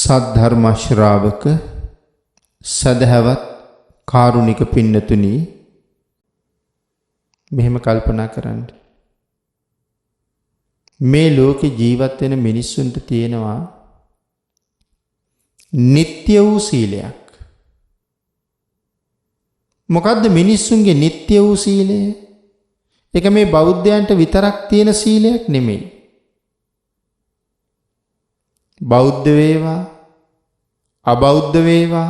සද්ධර්ම ශ්‍රාවක සදහවත් කාරුණික පින්නතුනි, මෙහෙම කල්පනා කරන්න. මේ ලෝකේ ජීවත් වෙන මිනිස්සුන්ට තියෙනවා නিত্য වූ සීලයක්. මොකද්ද මිනිස්සුන්ගේ නিত্য වූ සීලය? ඒක මේ බෞද්ධයන්ට විතරක් තියෙන සීලයක් නෙමෙයි. බෞද්ධ වේවා අබෞද්ධ වේවා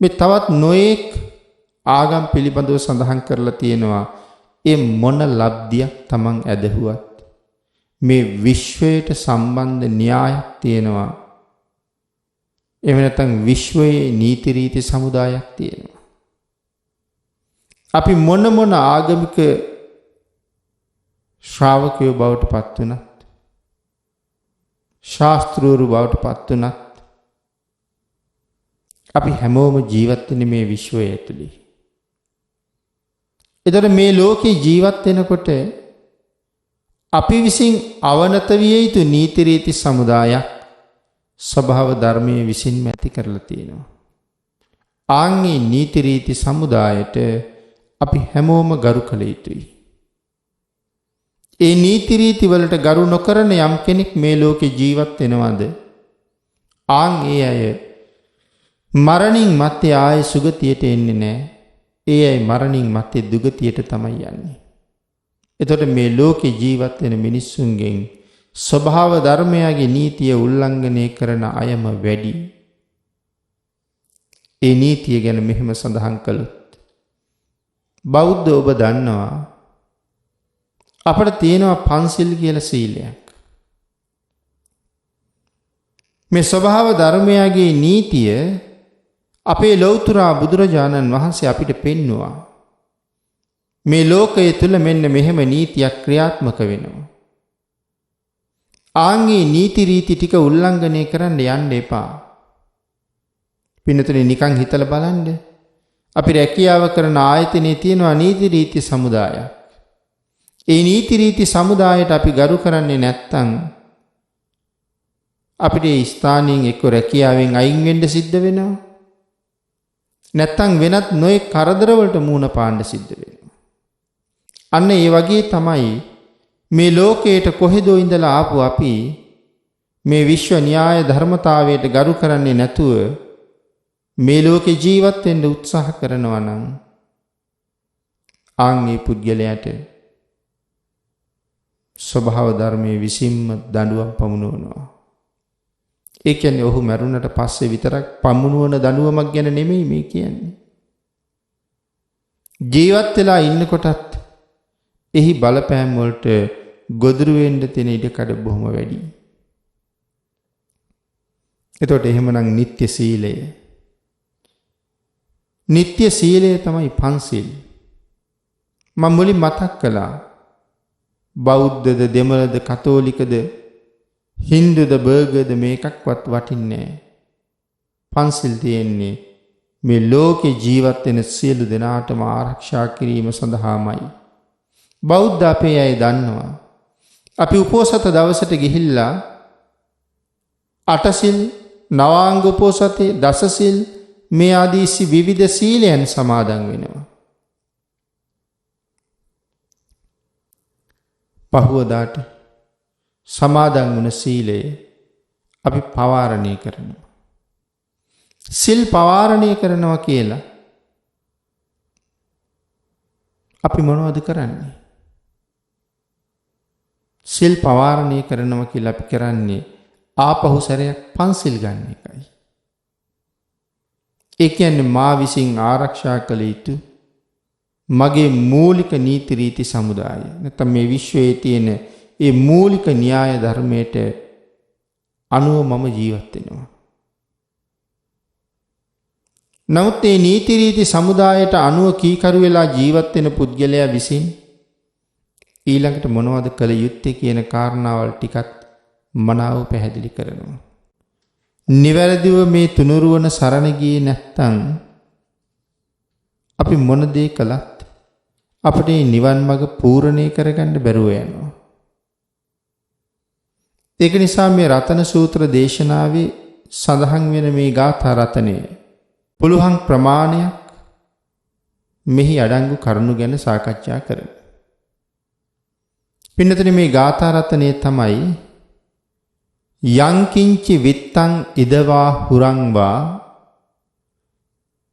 මේ තවත් නොඑක් ආගම් පිළිබඳව සඳහන් කරලා තියෙනවා. ඒ මොන ලබ්ධියක් Taman ඇදහුවත් මේ විශ්වයට සම්බන්ධ න්‍යායක් තියෙනවා. එහෙම නැත්නම් විශ්වයේ නීති රීති සමුදායක් තියෙනවා. අපි මොන ආගමික ශ්‍රාවකයෝ බවට පත් වුණත්, ශාස්ත්‍රූරු බවට පත් වුණත්, අපි හැමෝම ජීවත් වෙන්නේ මේ විශ්වය ඇතුලේ. ඒතර මේ ලෝකේ ජීවත් වෙනකොට අපි විසින් අවනත විය යුතු නීති රීති සමුදායක් ස්වභාව ධර්මයේ විසින්ම ඇති කරලා තියෙනවා. ආන්ගේ නීති රීති සමුදායට අපි හැමෝම ගරු කළ යුතුයි. ඒ නීති රීති වලට ගරු නොකරන යම් කෙනෙක් මේ ලෝකේ ජීවත් වෙනවද? ආන් ඒ අය මරණින් මත්තේ ආයේ සුගතියට එන්නේ නැහැ. ඒ අය මරණින් මත්තේ දුගතියට තමයි යන්නේ. එතකොට මේ ලෝකේ ජීවත් වෙන මිනිස්සුන්ගෙන් ස්වභාව ධර්මයාගේ නීතිය උල්ලංඝනය කරන අයම වැඩි. ඒ නීතිය ගැන මෙහෙම සඳහන් කළොත්, බෞද්ධ ඔබ දන්නවා අපිට තියෙනවා පන්සිල් කියලා සීලයක්. මේ ස්වභාව ධර්මයාගේ නීතිය අපේ ලෞතර බුදුරජාණන් වහන්සේ අපිට පෙන්වුවා. මේ ලෝකයේ තුල මෙන්න මෙහෙම නීතියක් ක්‍රියාත්මක වෙනවා. ආන්ගේ නීති රීති ටික උල්ලංඝනය කරන්න යන්න එපා. පින්නතුනි නිකන් හිතලා බලන්න. අපි රැකියාව කරන ආයතනයේ තියෙනවා නීති රීති සමුදායක්. ඒ නීති රීති සමුදායට අපි ගරු කරන්නේ නැත්නම් අපිට ඒ ස්ථානයෙන් එක්ක රැකියාවෙන් අයින් වෙන්න සිද්ධ වෙනවා. නැත්නම් වෙනත් නොයෙක් කරදරවලට මුහුණ පාන්න සිද්ධ වෙනවා. අන්න ඒ වගේ තමයි මේ ලෝකයට කොහෙදෝ ඉඳලා ආපු අපි මේ විශ්ව න්‍යාය ධර්මතාවයට ගරු කරන්නේ නැතුව මේ ලෝකේ ජීවත් වෙන්න උත්සාහ කරනවා නම් ආන්ගේ පුද්ගලයාට ස්වභාව ධර්මයේ විසින්ම දඬුවම් පමුණවනවා. ඒ කියන්නේ ඔහු මරුණට පස්සේ විතරක් පමුණුවන දඬුවමක් ගැන නෙමෙයි මේ කියන්නේ. ජීවත් වෙලා ඉන්නකොටත් එහි බලපෑම් වලට ගොදුරු වෙන්න තියෙන ඉඩකඩ බොහොම වැඩි. එතකොට එහෙමනම් නিত্য සීලය. නিত্য සීලය තමයි පන්සිල්. මම මුලින් මතක් කළා. බෞද්ධද, දෙමළද, කතෝලිකද, හින්දුද, බර්ගර්ද මේකක්වත් වටින්නේ නැහැ. පන්සිල් තියෙන්නේ මේ ලෝකේ ජීවත් වෙන සියලු දෙනාටම ආරක්ෂා කිරීම සඳහාමයි. බෞද්ධ අපේ අය දන්නවා. අපි උපෝසත දවසට ගිහිල්ලා අටසිල්, නවාංග උපෝසතේ, දසසිල් මේ ආදී විවිධ සීලයන් සමාදන් වෙනවා. පහුවදාට සමාදන් වුණ සීලය අපි පවාරණය කරනවා. සිල් පවාරණය කරනවා කියලා අපි මොනවද කරන්නේ? සිල් පවාරණය කරනවා කියලා අපි කරන්නේ ආපහු සැරයක් පන්සිල් ගන්න එකයි. ඒ කියන්නේ මා විසින් ආරක්ෂා කළ යුතු මගේ මූලික නීති රීති සමුදාය. නැත්නම් මේ විශ්වයේ තියෙන ඒ මූලික න්‍යාය ධර්මයට අනුව මම ජීවත් වෙනවා. නමුත් මේ නීති රීති සමුදායට අනුව කීකරු වෙලා ජීවත් වෙන පුද්ගලයා විසින් ඊළඟට මොනවද කළ යුත්තේ කියන කාරණාවල් ටිකත් මනාව පැහැදිලි කරනවා. නිවැරදිව මේ තුනුරුවන සරණ ගියේ නැත්නම් අපි මොන දේ කළත් අපිට නිවන් මඟ පූර්ණේ කරගන්න බැරුව යනවා. ඒක නිසා මේ රතන සූත්‍ර දේශනාවේ සඳහන් වෙන මේ ගාථා රතනය පුළුවන් ප්‍රමාණයක් මෙහි අඩංගු කරුණු ගැන සාකච්ඡා කරමු. පින්නතනේ මේ ගාථා රතනය තමයි යංකින්චි විත්තං ඉදවා හුරංවා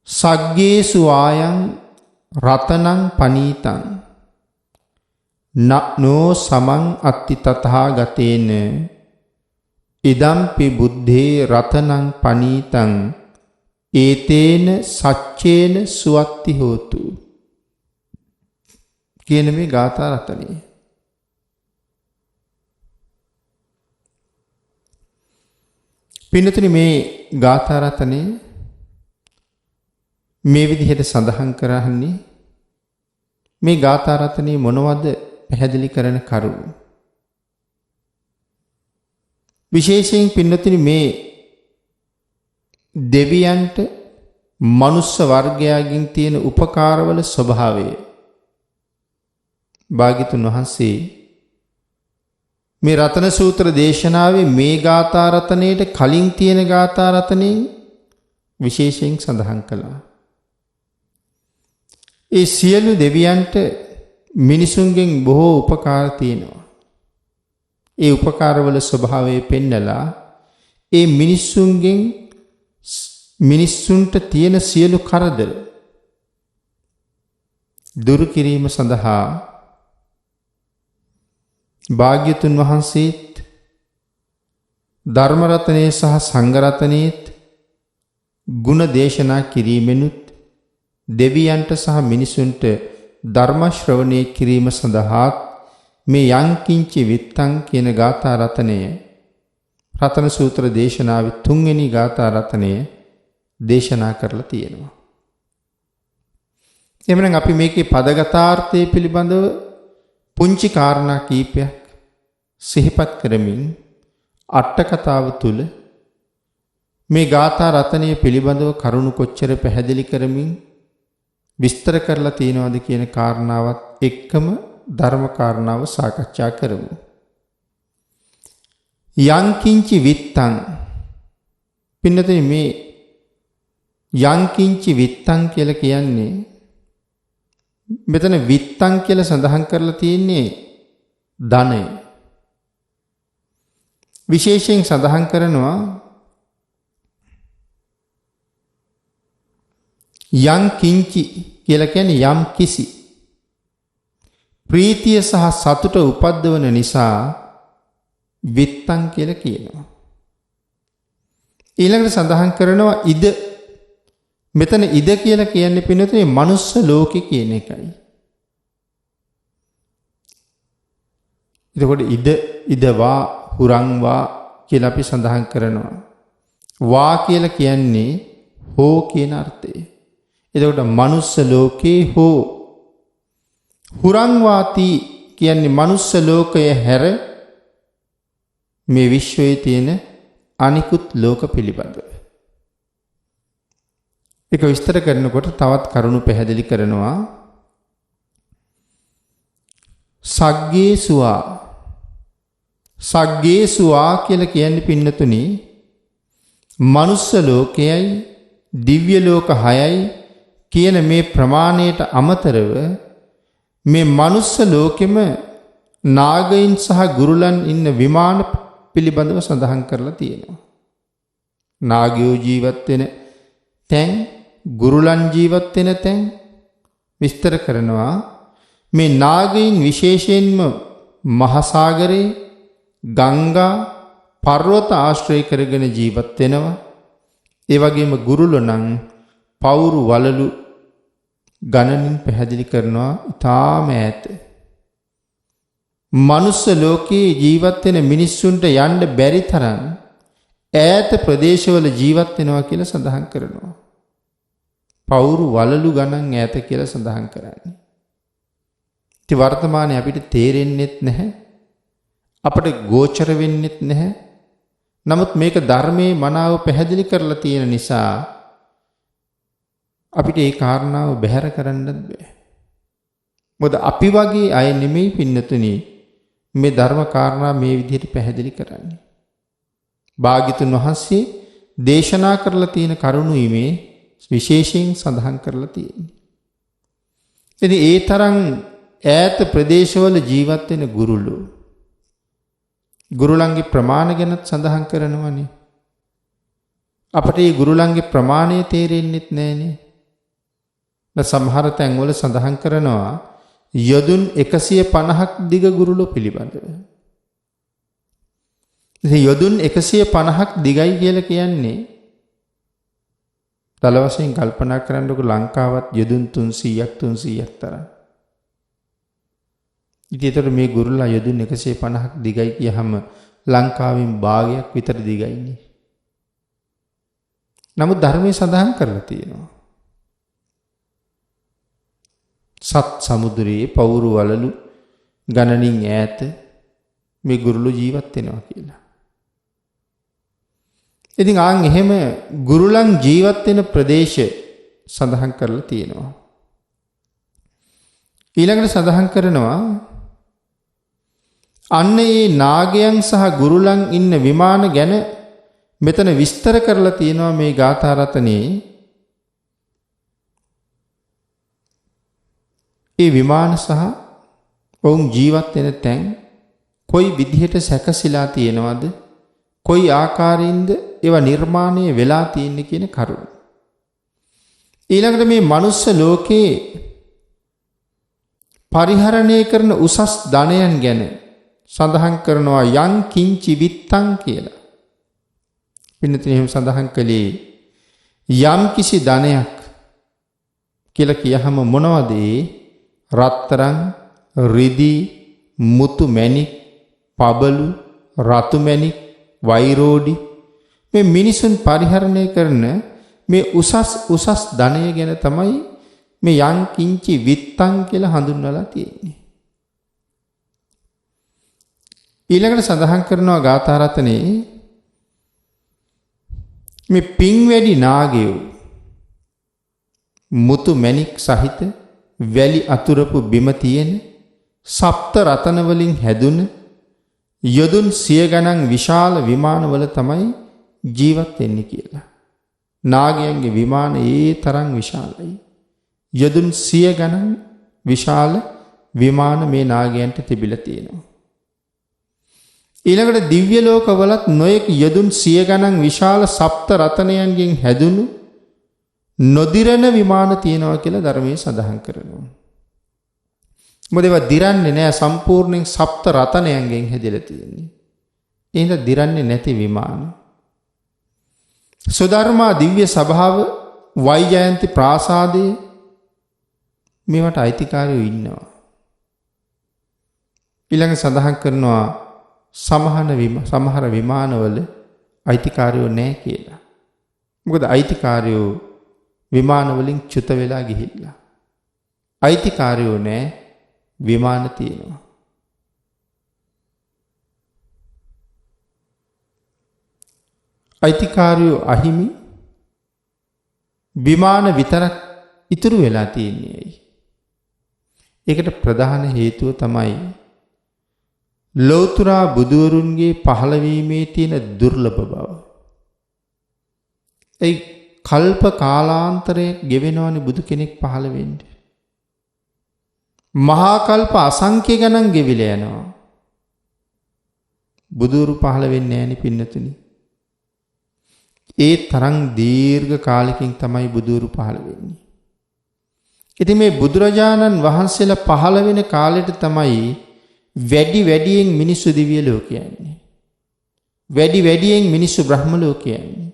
සග්ගේසු ආයං රතනං පනීතං නෝ සමං අත්ති තථාගතේන ඉදම්පි බුද්ධේ රතනං පනීතං ඒතේන සච්චේන සුවත්ති හෝතු කියන මේ ගාථා රතනය. පින්නතුනි මේ ගාථා රතනය මේ විදිහට සඳහන් කරන්නේ මේ ගාථා රතනයේ මොනවද පැහැදිලි කරන කරුණු. විශේෂයෙන් පින්නතුනි මේ දෙවියන්ට මනුස්ස වර්ගයාගෙන් තියෙන උපකාරවල ස්වභාවය භාග්‍යතුන් වහන්සේ මේ රතන සූත්‍ර දේශනාවේ මේ ගාථා රතනයේට කලින් තියෙන ගාථා රතනයෙන් විශේෂයෙන් සඳහන් කළා. ඒ සියලු දෙවියන්ට මිනිසුන්ගෙන් බොහෝ උපකාර තියෙනවා. ඒ උපකාරවල ස්වභාවය පෙන්නලා ඒ මිනිස්සුන්ට තියෙන සියලු කරදර දුරු කිරීම සඳහා භාග්‍යතුන් වහන්සේත් ධර්ම රත්නයේ සහ සංඝ රත්නයේත් ගුණ දේශනා කිරීමෙනුත් දෙවියන්ට සහ මිනිසුන්ට ධර්ම ශ්‍රවණය කිරීම සඳහා මේ යංකින්චි විත්තං කියන ගාථා රත්නය රතන සූත්‍ර දේශනාවේ 3 වෙනි ගාථා රත්නය දේශනා කරලා තියෙනවා. එhmenan අපි මේකේ පදගතාර්ථය පිළිබඳව පුංචි කාරණා කීපයක් සිහිපත් කරමින් අට කතාව තුල මේ ගාථා රතනය පිළිබඳව කරුණු කොච්චර පැහැදිලි කරමින් විස්තර කරලා තියෙනවද කියන කාරණාවත් එක්කම ධර්ම කාරණාව සාකච්ඡා කරමු. යංකින්චි විත්තං පින්නතේ මේ යංකින්චි විත්තං කියලා කියන්නේ මෙතන විත්තං කියලා සඳහන් කරලා තියෙන්නේ ධනය. විශේෂයෙන් සඳහන් කරනවා යංකින්චි කියලා කියන්නේ යම් කිසි ප්‍රීතිය සහ සතුට උපද්දවන නිසා විත්තං කියලා කියනවා. ඊළඟට සඳහන් කරනවා ඉද. මෙතන ඉද කියලා කියන්නේ පින්නතුනේ මනුස්ස ලෝකේ කියන එකයි. එතකොට ඉදවා හුරංවා කියලා අපි සඳහන් කරනවා. වා කියලා කියන්නේ හෝ කියන අර්ථය. එතකොට මනුස්ස ලෝකේ හෝ හුරංවාති කියන්නේ මනුස්ස ලෝකය හැර මේ විශ්වයේ තියෙන අනිකුත් ලෝක පිළිබඳව. ඒක විස්තර කරනකොට තවත් කරුණු පැහැදිලි කරනවා. සග්ගේසුවා කියලා කියන්නේ පින්නතුනි මනුස්ස ලෝකයයි දිව්‍ය ලෝක 6යි කියන මේ ප්‍රමාණයට අමතරව මේ මනුස්ස ලෝකෙම නාගයින් සහ ගුරුලන් ඉන්න විමාන පිළිබඳව සඳහන් කරලා තියෙනවා. නාගයෝ ජීවත් වෙන තැන් ගුරුලන් ජීවත් වෙන තැන් විස්තර කරනවා. මේ නාගයින් විශේෂයෙන්ම මහසાગරේ ගංගා පර්වත ආශ්‍රය කරගෙන ජීවත් වෙනවා. ඒ වගේම ගුරුලෝ නම් පවුරු වලලු ගණනින් පැහැදිලි කරනවා ඊටාම ඈත. මනුස්ස ලෝකයේ ජීවත් වෙන මිනිස්සුන්ට යන්න බැරි තරම් ඈත ප්‍රදේශවල ජීවත් වෙනවා කියලා සඳහන් කරනවා. පවුරු වලලු ගණන් ඈත කියලා සඳහන් කරන්නේ. ඉතින් වර්තමානයේ අපිට තේරෙන්නෙත් නැහැ. අපට ගෝචර වෙන්නෙත් නැහැ. නමුත් මේක ධර්මයේ මනාව පැහැදිලි කරලා තියෙන නිසා අපිට ඒ කාරණාව බැහැර කරන්නත් බෑ. මොකද අපි වගේ අය නෙමෙයි පින්නතුනි මේ ධර්ම කාරණා මේ විදිහට පැහැදිලි කරන්නේ. භාග්‍යතුන් වහන්සේ දේශනා කරලා තියෙන කරුණුයි මේ විශේෂයෙන් සඳහන් කරලා තියෙන්නේ. ඉතින් ඒ තරම් ඈත ප්‍රදේශවල ජීවත් වෙන ගුරුලන්ගේ ප්‍රමාණ ගැනත් සඳහන් කරනවනේ. අපට මේ ගුරුලන්ගේ ප්‍රමාණය තේරෙන්නෙත් නැහනේ. සමහර තැන්වල සඳහන් කරනවා යොදුන් 150ක් දිග ගුරුලෝ පිළිබඳව. ඉතින් යොදුන් 150ක් දිගයි කියලා කියන්නේ දල වශයෙන් කල්පනා කරන්නකො ලංකාවත් යොදුන් 300ක් තරම්. ඉතින් ඒතර මේ ගුරුලා යොදුන් 150ක් දිගයි කියහම ලංකාවෙන් භාගයක් විතර දිගයිනේ. නමුත් ධර්මයේ සඳහන් කරලා තියෙනවා සත් සමුද්‍රයේ පවුරු වලලු ගණනින් ඈත මේ ගුරුලු ජීවත් වෙනවා කියලා. ඉතින් ආන් එහෙම ගුරුලන් ජීවත් වෙන ප්‍රදේශ සඳහන් කරලා තියෙනවා. ඊළඟට සඳහන් කරනවා අන්න ඒ නාගයන් සහ ගුරුලන් ඉන්න විමාන ගැන මෙතන විස්තර කරලා තියෙනවා මේ ගාථා රතනේ. ඒ විමාන සහ ඔවුන් ජීවත් වෙන තැන් කොයි විදිහට සැකසීලා තියෙනවද, කොයි ආකාරයෙන්ද ඒවා නිර්මාණය වෙලා තියෙන්නේ කියන කරුණ. ඊළඟට මේ මනුස්ස ලෝකේ පරිහරණය කරන උසස් ධනයන් ගැන සඳහන් කරනවා යං කිංචි විත්තං කියලා. පින්නතුනි එහෙම සඳහන් කළේ යම් කිසි ධනයක් කියලා කියහම මොනවද ඒ? රත්තරන්, රිදී, මුතු මැණික්, පබළු, රතු මැණික්, වෛරෝඩි මේ මිනිසුන් පරිහරණය කරන මේ උසස් ධනය ගැන තමයි මේ යං කිංචි විත්තං කියලා හඳුන්වලා තියෙන්නේ. ඊළඟට සඳහන් කරනවා ගාථා රතනේ මේ පින් වැඩි නාගයෝ මුතු මැණික් සහිත වැලි අතුරපු බිම තියෙන සප්ත රතන වලින් හැදුන යොදුන් 100 ගණන් විශාල විමානවල තමයි ජීවත් වෙන්නේ කියලා. නාගයන්ගේ විමාන ඒ තරම් විශාලයි. යොදුන් 100 ගණන් විශාල විමාන මේ නාගයන්ට තිබිලා තියෙනවා. ඊළඟට දිව්‍ය ලෝකවලත් නොයෙක් යොදුන් 100 ගණන් විශාල සප්ත රතනයන්ගෙන් හැදුණු නොදිරණ විමාන තියෙනවා කියලා ධර්මයේ සඳහන් කරනවා. මොකද ඒවා දිරන්නේ නැහැ, සම්පූර්ණයෙන් සප්ත රතනයන්ගෙන් හැදිලා තියෙන්නේ. එහෙනම් දිරන්නේ නැති විමාන. සුධර්මා දිව්‍ය සභාව, වෛජයන්ති ප්‍රාසාදයේ මේවට අයිතිකාරයෝ ඉන්නවා. ඊළඟ සඳහන් කරනවා සමහර විමානවල අයිතිකාරයෝ නැහැ කියලා. මොකද අයිතිකාරයෝ විමාන වලින් චුත වෙලා ගිහිල්ලා. අයිතිකාරයෝ නැහැ, විමාන තියෙනවා. අයිතිකාරයෝ අහිමි, විමාන විතරක් ඉතුරු වෙලා තියෙන්නේ. ඒකට ප්‍රධාන හේතුව තමයි ලෞතර බුදුවරුන්ගේ පහළවීමේ තියෙන දුර්ලභ බව. ඒ කල්ප කාලාන්තරයක් ගෙවෙනවනේ බුදු කෙනෙක් පහළ වෙන්නේ. මහා කල්ප අසංඛ්‍ය ගණන් ගෙවිලා යනවා. බුදුරු පහළ වෙන්නේ නැණි පින්නතුනි. ඒ තරම් දීර්ඝ කාලෙකින් තමයි බුදුරු පහළ වෙන්නේ. ඉතින් මේ බුදුරජාණන් වහන්සේලා පහළ වෙන කාලෙට තමයි වැඩියෙන් මිනිස්සු දිව්‍ය ලෝකයන්නේ. වැඩියෙන් මිනිස්සු බ්‍රහ්ම ලෝකයන්නේ.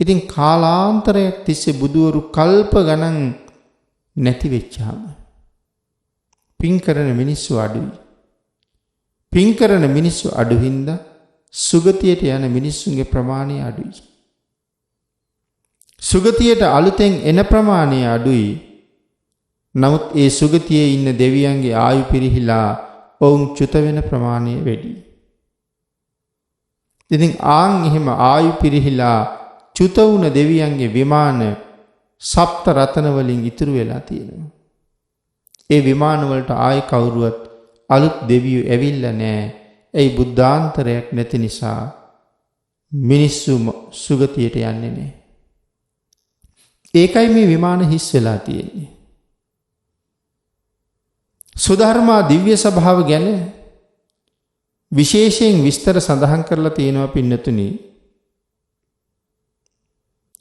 ඉතින් කාලාන්තරයක් තිස්සේ බුදුවරු කල්ප ගණන් නැති වෙච්චාම පින් කරන මිනිස්සු අඩුයි. පින් කරන මිනිස්සු අඩු හින්දා සුගතියට යන මිනිස්සුන්ගේ ප්‍රමාණය අඩුයි. සුගතියට අලුතෙන් එන ප්‍රමාණය අඩුයි. නමුත් ඒ සුගතියේ ඉන්න දෙවියන්ගේ ආයු පිරිහිලා ඔවුන් චුත වෙන ප්‍රමාණය වැඩි. ඉතින් ආන් එහෙම ආයු පිරිහිලා චුත වුණ දෙවියන්ගේ විමාන සප්ත රතන වලින් ඉතුරු වෙලා තියෙනවා. ඒ විමාන වලට ආයි කවුරුවත් අලුත් දෙවියෝ ඇවිල්ලා නැහැ. ඒ බුද්ධාන්තරයක් නැති නිසා මිනිස්සු සුගතියට යන්නේ නැහැ. ඒකයි මේ විමාන හිස් වෙලා තියෙන්නේ. සුධර්මා දිව්‍ය සභාව ගැන විශේෂයෙන් විස්තර සඳහන් කරලා තියෙනවා පින්නතුනි.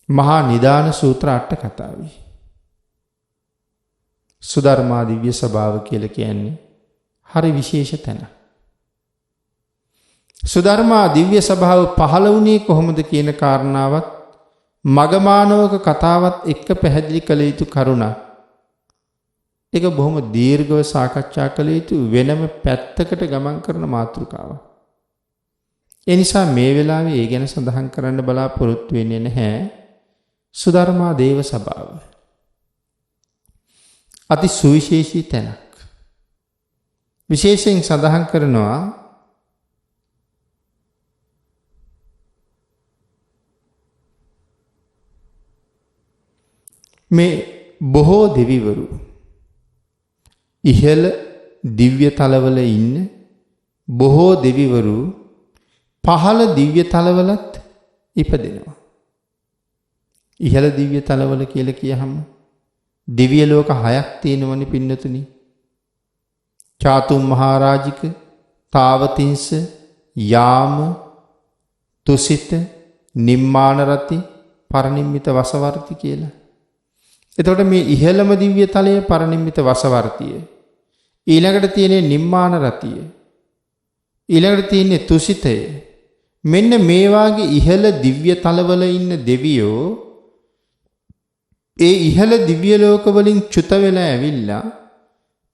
මහා නිදාන සූත්‍ර අට කතාවේ. සුධර්මා දිව්‍ය සභාව කියලා කියන්නේ හරි විශේෂ තැන. සුධර්මා දිව්‍ය සභාව පහළ වුණේ කොහොමද කියන කාරණාවත් මගමානවක කතාවත් එක්ක පැහැදිලි කළ යුතු කරුණක්. ඒක බොහොම දීර්ඝව සාකච්ඡා කළ යුතු වෙනම පැත්තකට ගමන් කරන මාතෘකාවක්. ඒ නිසා මේ වෙලාවේ ඒ ගැන සඳහන් කරන්න බලාපොරොත්තු වෙන්නේ නැහැ. සුධර්මා දේව සභාව අති සුවිශේෂී තැනක්. විශේෂයෙන් සඳහන් කරනවා මේ බොහෝ දෙවිවරු ඉහළ දිව්‍ය තලවල ඉන්න බොහෝ දෙවිවරු පහළ දිව්‍ය තලවලත් ඉපදෙනවා. ඉහළ දිව්‍ය තලවල කියලා කියහම දිව්‍ය ලෝක 6ක් තියෙනවනේ පින්නතුනි. චාතුම් මහරජික, තාවතිංස, යාම, තුසිත, නිම්මාන රති, පරිනිම්මිත වසවර්ති කියලා. එතකොට මේ ඉහළම දිව්‍ය තලය පරිනිම්මිත වසවර්තිය. ඊළඟට තියෙන්නේ නිම්මාන රතිය. ඊළඟට තියෙන්නේ තුසිතය. මෙන්න මේ වාගේ ඉහළ දිව්‍ය තලවල ඉන්න දෙවියෝ ඒ ඉහළ දිව්‍ය ලෝක වලින් චුත වෙලා ඇවිල්ලා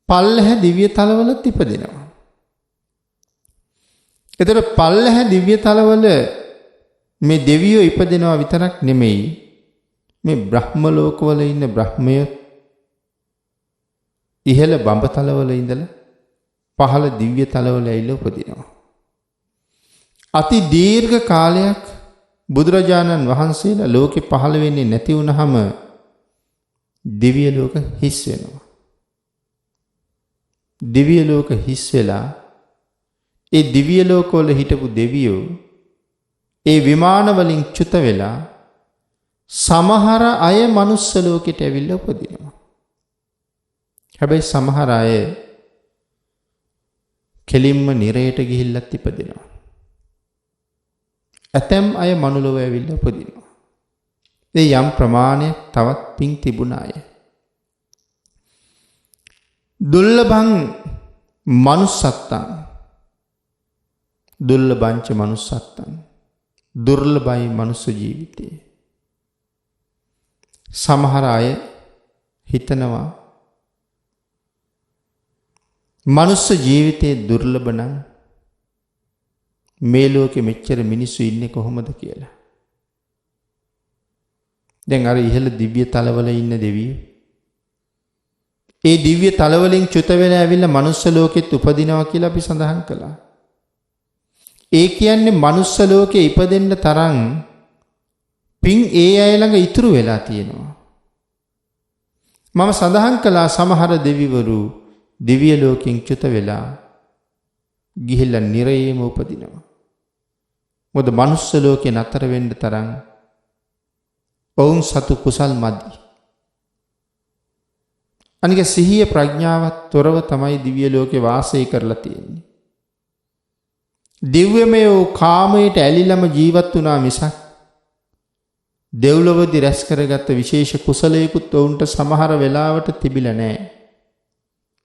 පල්ලහ දිව්‍ය තලවලත් ඉපදෙනවා. එතකොට පල්ලහ දිව්‍ය තලවල මේ දෙවියෝ ඉපදෙනවා විතරක් නෙමෙයි මේ බ්‍රහ්ම ලෝකවල ඉන්න බ්‍රහ්මයෝ ඉහළ බඹ තලවල ඉඳලා පහළ දිව්‍ය තලවල ඇවිල්ලා උපදිනවා. අති දීර්ඝ කාලයක් බුදුරජාණන් වහන්සේලා ලෝකෙ පහළ වෙන්නේ නැති වුනහම දිව්‍ය ලෝක හිස් වෙනවා. දිව්‍ය ලෝක හිස් වෙලා ඒ දිව්‍ය ලෝකවල හිටපු දෙවියෝ ඒ විමාන වලින් චුත වෙලා සමහර අය මනුස්ස ලෝකෙට ඇවිල්ලා උපදිනවා. හැබැයි සමහර අය කෙලින්ම නිරයට ගිහිල්ලත් ඉපදිනවා. ඇතැම් අය මනුලොව ඇවිල්ලා උපදිනවා. ඒ යම් ප්‍රමාණයක් තවත් පිං තිබුණ අය. දුර්ලභං මනුස්සත්තං දුර්ලභංච මනුස්සත්තං දුර්ලභයි මනුස්ස ජීවිතේ. සමහර අය හිතනවා මනුස්ස ජීවිතේ දුර්ලභ නම් මේ ලෝකෙ මෙච්චර මිනිස්සු ඉන්නේ කොහොමද කියලා. දැන් අර ඉහළ දිව්‍ය තලවල ඉන්න දෙවියෝ ඒ දිව්‍ය තලවලින් චුත වෙලා ඇවිල්ලා මනුස්ස ලෝකෙත් උපදිනවා කියලා අපි සඳහන් කළා. ඒ කියන්නේ මනුස්ස ලෝකේ ඉපදෙන්න තරම් පින් ඒ අය ළඟ ඉතුරු වෙලා තියෙනවා. මම සඳහන් කළා සමහර දෙවිවරු දිව්‍ය ලෝකෙන් චුත වෙලා ගිහිල්ලා නිරයේම උපදිනවා. මොකද මනුස්ස ලෝකේ නතර වෙන්න තරම් ඔවුන් සතු කුසල් මදි. අනික සිහිය ප්‍රඥාවත් තොරව තමයි දිව්‍ය ලෝකේ වාසය කරලා තියෙන්නේ. දිව්‍යමය වූ කාමයට ඇලිලම ජීවත් වුණා මිසක් දෙව්ලොවදී රැස් කරගත්ත විශේෂ කුසලයකුත් ඔවුන්ට සමහර වෙලාවට තිබිලා නැහැ.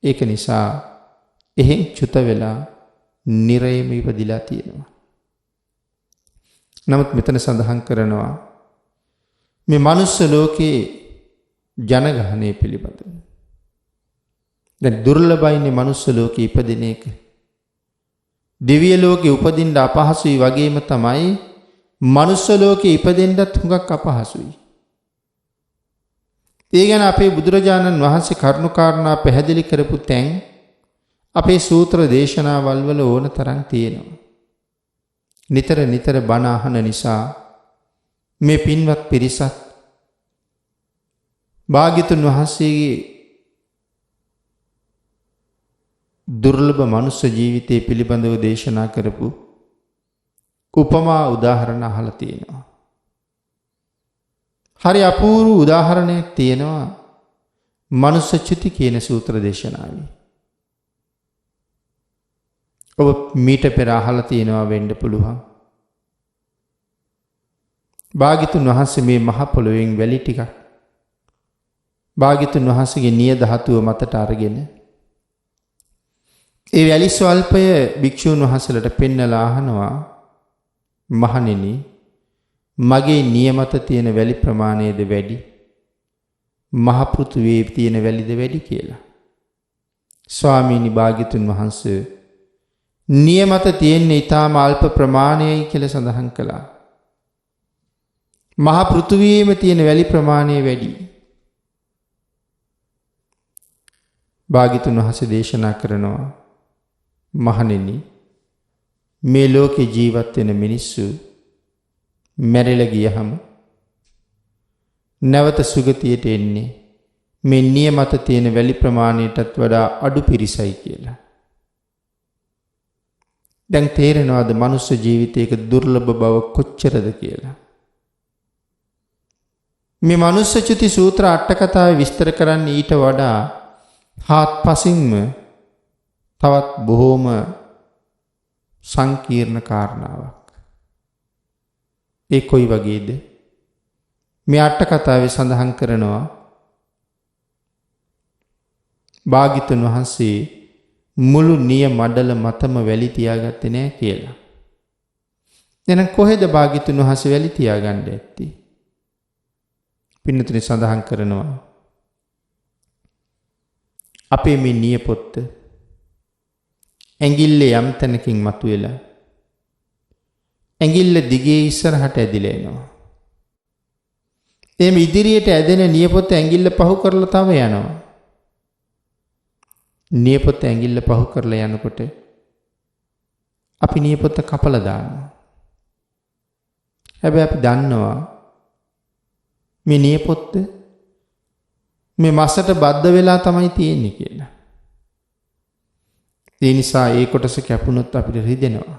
ඒක නිසා එහෙන් චුත වෙලා නිරයේම ඉපදිලා තියෙනවා. නමුත් මෙතන සඳහන් කරනවා මේ මනුස්ස ලෝකේ ජනගහනය පිළිබඳව. දැන් දුර්ලභයිනේ මනුස්ස ලෝකේ ඉපදින එක. දිව්‍ය ලෝකේ උපදින්න අපහසුයි වගේම තමයි මනුස්ස ලෝකේ ඉපදෙන්නත් හුඟක් අපහසුයි. ඒ ගැන අපේ බුදුරජාණන් වහන්සේ කරුණාකාරණා පැහැදිලි කරපු තැන් අපේ සූත්‍ර දේශනාවල් වල ඕන තරම් තියෙනවා. නිතර නිතර බණ අහන නිසා මේ පින්වත් පිරිසත් භාග්‍යතුන් වහන්සේගේ දුර්ලභ මනුස්ස ජීවිතය පිළිබඳව දේශනා කරපු උපමා උදාහරණ අහලා තියෙනවා. හරි අපූර්ව උදාහරණයක් තියෙනවා මනුස්ස චුති කියන සූත්‍ර දේශනාවේ. ඔබ මීට පෙර අහලා තියෙනවා වෙන්න පුළුවන්. භාග්‍යතුන් වහන්සේ මේ මහ පොළොවෙන් වැලි ටිකක් භාග්‍යතුන් වහන්සේගේ නිය ධාතුව මතට අරගෙන ඒ වැලි ස්වල්පය භික්ෂූන් වහන්සේලාට පෙන්නලා අහනවා මහණෙනි මගේ නියමත තියෙන වැලි ප්‍රමාණයද වැඩි මහ පෘථුවියේ තියෙන වැලිද වැඩි කියලා. ස්වාමීනි භාග්‍යතුන් වහන්සේ නියමත තියෙන්නේ ඊටාම අල්ප ප්‍රමාණයයි කියලා සඳහන් කළා. මහ පෘථුවියේම තියෙන වැලි ප්‍රමාණය වැඩි. භාග්‍යතුන් වහන්සේ දේශනා කරනවා මහණෙනි මේ ලෝකේ ජීවත් වෙන මිනිස්සු මැරිලා ගියහම නැවත සුගතියට එන්නේ මේ නියමත තියෙන වැලි ප්‍රමාණයටත් වඩා අඩු පිරිසයි කියලා. දැන් තේරෙනවද මනුස්ස ජීවිතයක දුර්ලභ බව කොච්චරද කියලා? මේ මනුස්ස චුති සූත්‍ර අට කතාවේ විස්තර කරන්නේ ඊට වඩා හාත්පසින්ම තවත් බොහෝම සංකීර්ණ කාරණාවක්. ඒ කොයි වගේද? මේ අට කතාවේ සඳහන් කරනවා භාග්‍යතුන් වහන්සේ මුළු නිය මඩල මතම වැලි තියාගත්තේ නැහැ කියලා. එහෙනම් කොහෙද භාග්‍යතුන් වහන්සේ වැලි තියාගන්න ඇත්තේ? පින්නතුනි සඳහන් කරනවා අපේ මේ නිය පොත්ත ඇඟිල්ලේ යම් තැනකින් මතුවෙලා ඇඟිල්ල දිගේ ඉස්සරහට ඇදිලා එනවා. එමෙ ඉදිරියට ඇදෙන නියපොත්ත ඇඟිල්ල පහු කරලා තව යනවා. නියපොත්ත ඇඟිල්ල පහු කරලා යනකොට අපි නියපොත්ත කපලා දානවා. හැබැයි අපි දන්නවා මේ නියපොත්ත මේ මසට බද්ධ වෙලා තමයි තියෙන්නේ කියලා. ඒ නිසා ඒ කොටස කැපුණොත් අපිට රිදෙනවා.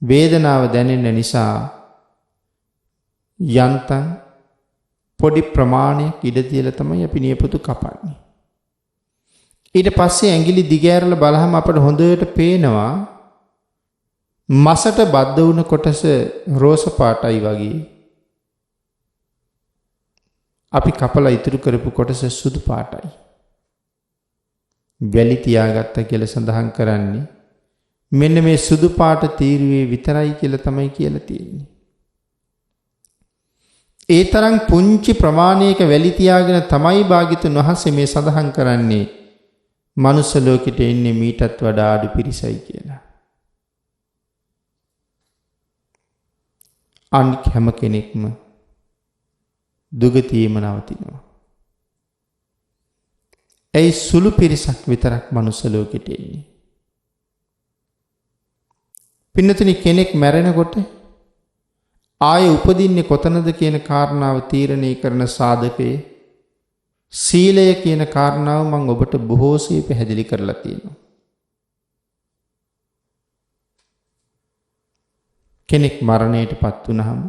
වේදනාව දැනෙන නිසා යන්තම් පොඩි ප්‍රමාණයක් ඉඩ තියලා තමයි අපි නියපොතු කපන්නේ. ඊට පස්සේ ඇඟිලි දිගෑරලා බලහම අපට හොඳට පේනවා මසට බද්ධ වුණ කොටස රෝස පාටයි වගේ. අපි කපලා ඉතුරු කරපු කොටස සුදු පාටයි. වැලි තියාගත්ත කියලා සඳහන් කරන්නේ මෙන්න මේ සුදු පාට තීරුවේ විතරයි කියලා තමයි කියලා තියෙන්නේ. ඒ තරම් පුංචි ප්‍රමාණයක වැලි තියාගෙන තමයි භාග්‍යතුන් වහන්සේ මේ සඳහන් කරන්නේ මනුස්ස ලෝකෙට එන්නේ මීටත් වඩා අඩු පිරිසයි කියලා. අනික් හැම කෙනෙක්ම දුගතියේම නවතිනවා. ඒ සුළු පිරිසක් විතරක් මනුස්ස ලෝකෙට එන්නේ. පින්නතුනි කෙනෙක් මැරෙනකොට ආයේ උපදින්නේ කොතනද කියන කාරණාව තීරණය කරන සාධකයේ සීලය කියන කාරණාව මම ඔබට බොහෝසේ පැහැදිලි කරලා තියෙනවා. කෙනෙක් මරණයටපත් වුණාම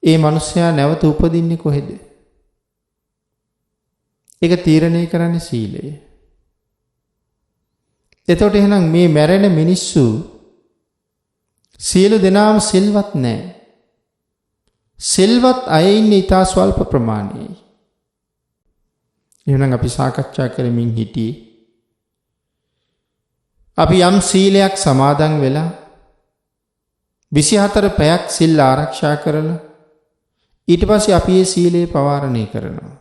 ඒ මිනිසයා නැවත උපදින්නේ කොහෙද? ඒක තීරණය කරන්නේ සීලය. එතකොට එහෙනම් මේ මැරෙන මිනිස්සු සියලු දෙනාම සිල්වත් නැහැ. සිල්වත් අය ඉන්නේ ඊට ස්වල්ප ප්‍රමාණයයි. එහෙනම් අපි සාකච්ඡා කරමින් හිටියේ අපි යම් සීලයක් සමාදන් වෙලා 24 පැයක් සිල් ආරක්ෂා කරලා ඊට පස්සේ අපි මේ සීලය පවාරණය කරනවා.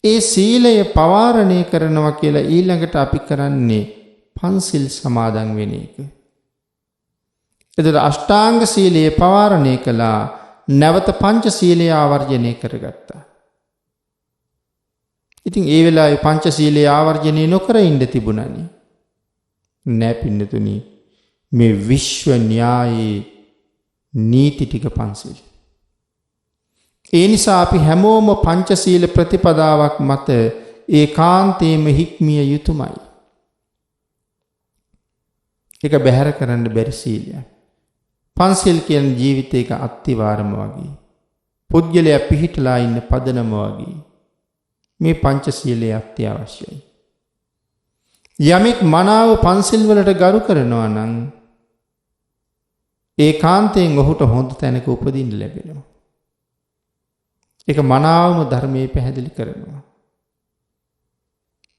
ඒ සීලය පවාරණය කරනවා කියලා ඊළඟට අපි කරන්නේ පන්සිල් සමාදන් වෙන එක. එතකොට අෂ්ටාංග සීලය පවාරණය කළා නැවත පංච සීලය ආවර්ජනය කරගත්තා. ඉතින් ඒ වෙලාවේ පංච සීලය ආවර්ජනය නොකර ඉන්න තිබුණානේ. නෑ පින්නතුනි මේ විශ්ව න්‍යායේ නීති ටික පන්සිල්. ඒ නිසා අපි හැමෝම පංචශීල ප්‍රතිපදාවක් මත ඒකාන්තයෙන්ම හික්මිය යුතුමයි. ඒක බැහැර කරන්න බැරි සීලයක්. පන්සිල් කියන ජීවිතයක අත්තිවාරම වගේ. පුද්ගලයා පිහිටලා ඉන්න පදනම වගේ. මේ පංචශීලයේ අත්‍යවශ්‍යයි. යමෙක් මනාව පන්සිල් වලට ගරු කරනවා නම් ඒකාන්තයෙන් ඔහුට හොඳ තැනක උපදින්න ලැබෙනවා. ඒක මනාවම ධර්මයේ පැහැදිලි කරනවා.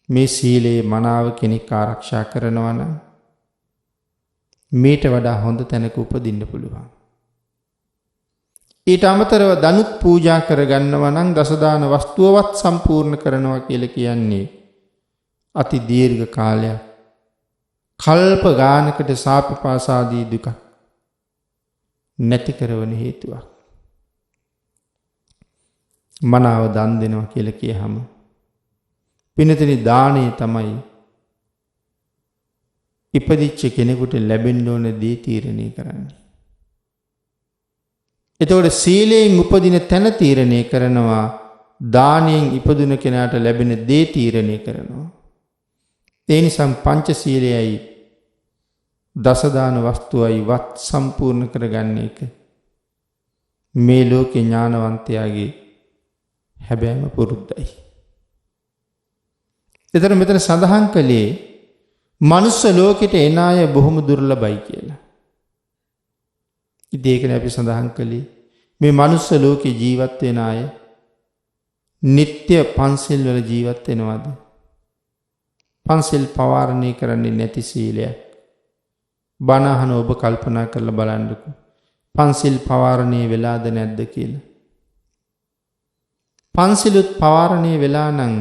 මේ සීලේ මනාව කෙනෙක් ආරක්ෂා කරනවා නම් මේට වඩා හොඳ තැනක උපදින්න පුළුවන්. ඊට අමතරව දනුත් පූජා කරගන්නවා නම් දසදාන වස්තුවවත් සම්පූර්ණ කරනවා කියලා කියන්නේ අති දීර්ඝ කාලයක් කල්ප ගානකට සාපපාසාදී දුක නැති කරවන හේතුවක්. මනාව දන් දෙනවා කියලා කියහම පිනතනි දාණය තමයි ඉපදිච්ච කෙනෙකුට ලැබෙන්න ඕන දේ තීරණය කරන්නේ. එතකොට සීලයෙන් උපදින තැන තීරණය කරනවා, දානයෙන් ඉපදුන කෙනාට ලැබෙන දේ තීරණය කරනවා. ඒ නිසා පංචශීලයයි දසදාන වස්තුවයි වත් සම්පූර්ණ කරගන්න එක මේ ලෝකේ ඥානවන්තයාගේ හැබෑම පුරුද්දයි. එතන මෙතන සඳහන් කළේ මනුස්ස ලෝකෙට එන අය බොහොම දුර්ලභයි කියලා. ඉතින් ඒකනේ අපි සඳහන් කළේ මේ මනුස්ස ලෝකේ ජීවත් වෙන අය නිත්‍ය පන්සිල් වල ජීවත් වෙනවද? පන්සිල් පවාරණය කරන්නේ නැති සීලයක්. බණ අහන ඔබ කල්පනා කරලා බලන්නකෝ. පන්සිල් පවාරණය වෙලාද නැද්ද කියලා. පන්සිලුත් පවාරණය වෙලා නම්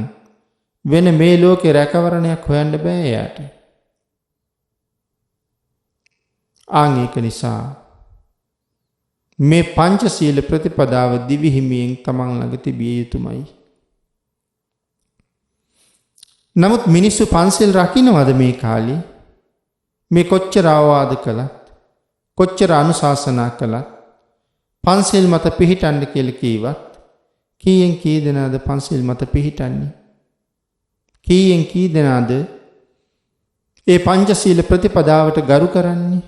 වෙන මේ ලෝකේ රැකවරණයක් හොයන්න බෑ යාට. ඒක නිසා මේ පංචශීල ප්‍රතිපදාව දිවිහිමියෙන් තමන් ළඟ තිබිය යුතුමයි. නමුත් මිනිස්සු පන්සිල් රකින්නවද මේ කාලේ? මේ කොච්චර අවවාද කළත්, කොච්චර අනුශාසනා කළත්, පන්සිල් මත පිහිටන්න කියලා කීවත් කීයෙන් කී දෙනාද පන්සිල් මත පිහිටන්නේ? කීයෙන් කී දෙනාද ඒ පංචශීල ප්‍රතිපදාවට ගරු කරන්නේ?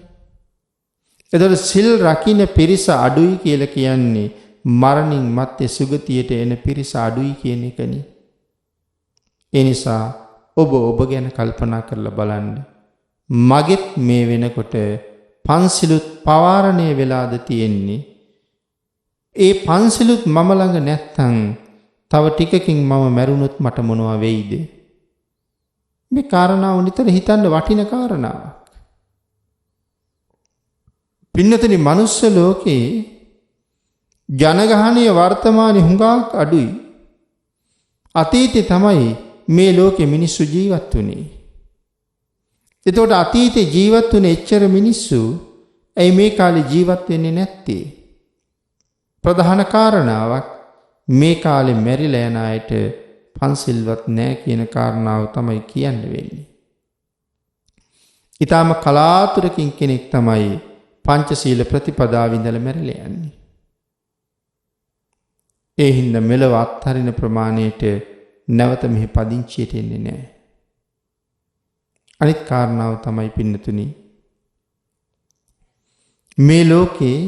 එතකොට සිල් රකින්න පිරිස අඩුයි කියලා කියන්නේ මරණින් මත්තේ සුගතියට එන පිරිස අඩුයි කියන එකනේ. ඒ නිසා ඔබ ගැන කල්පනා කරලා බලන්න. මගෙත් මේ වෙනකොට පන්සිලුත් පවාරණය වෙලාද තියෙන්නේ? ඒ පන්සිලුත් මම ළඟ නැත්තම් තව ටිකකින් මම මැරුණොත් මට මොනවා වෙයිද? මේ කාරණාව නිතර හිතන්න වටින කාරණාවක්. පින්නතනි මනුස්ස ලෝකේ ජනගහනය වර්තමානයේ හුඟක් අඩුයි. අතීතේ තමයි මේ ලෝකේ මිනිස්සු ජීවත් වුණේ. එතකොට අතීතේ ජීවත් වුණ එච්චර මිනිස්සු ඇයි මේ කාලේ ජීවත් වෙන්නේ නැත්තේ? ප්‍රධාන කාරණාවක් මේ කාලේ මැරිලා යන අයට පන්සිල්වත් නැහැ කියන කාරණාව තමයි කියන්න වෙන්නේ. ඊටාම කලාතුරකින් කෙනෙක් තමයි පංචශීල ප්‍රතිපදාව ඉඳලා මැරිලා යන්නේ. ඒ හින්දා මෙලව අත්හරින ප්‍රමාණයට නැවත මෙහි පදිංචියට එන්නේ නැහැ. අනිත් කාරණාව තමයි පින්නතුනි මේ ලෝකේ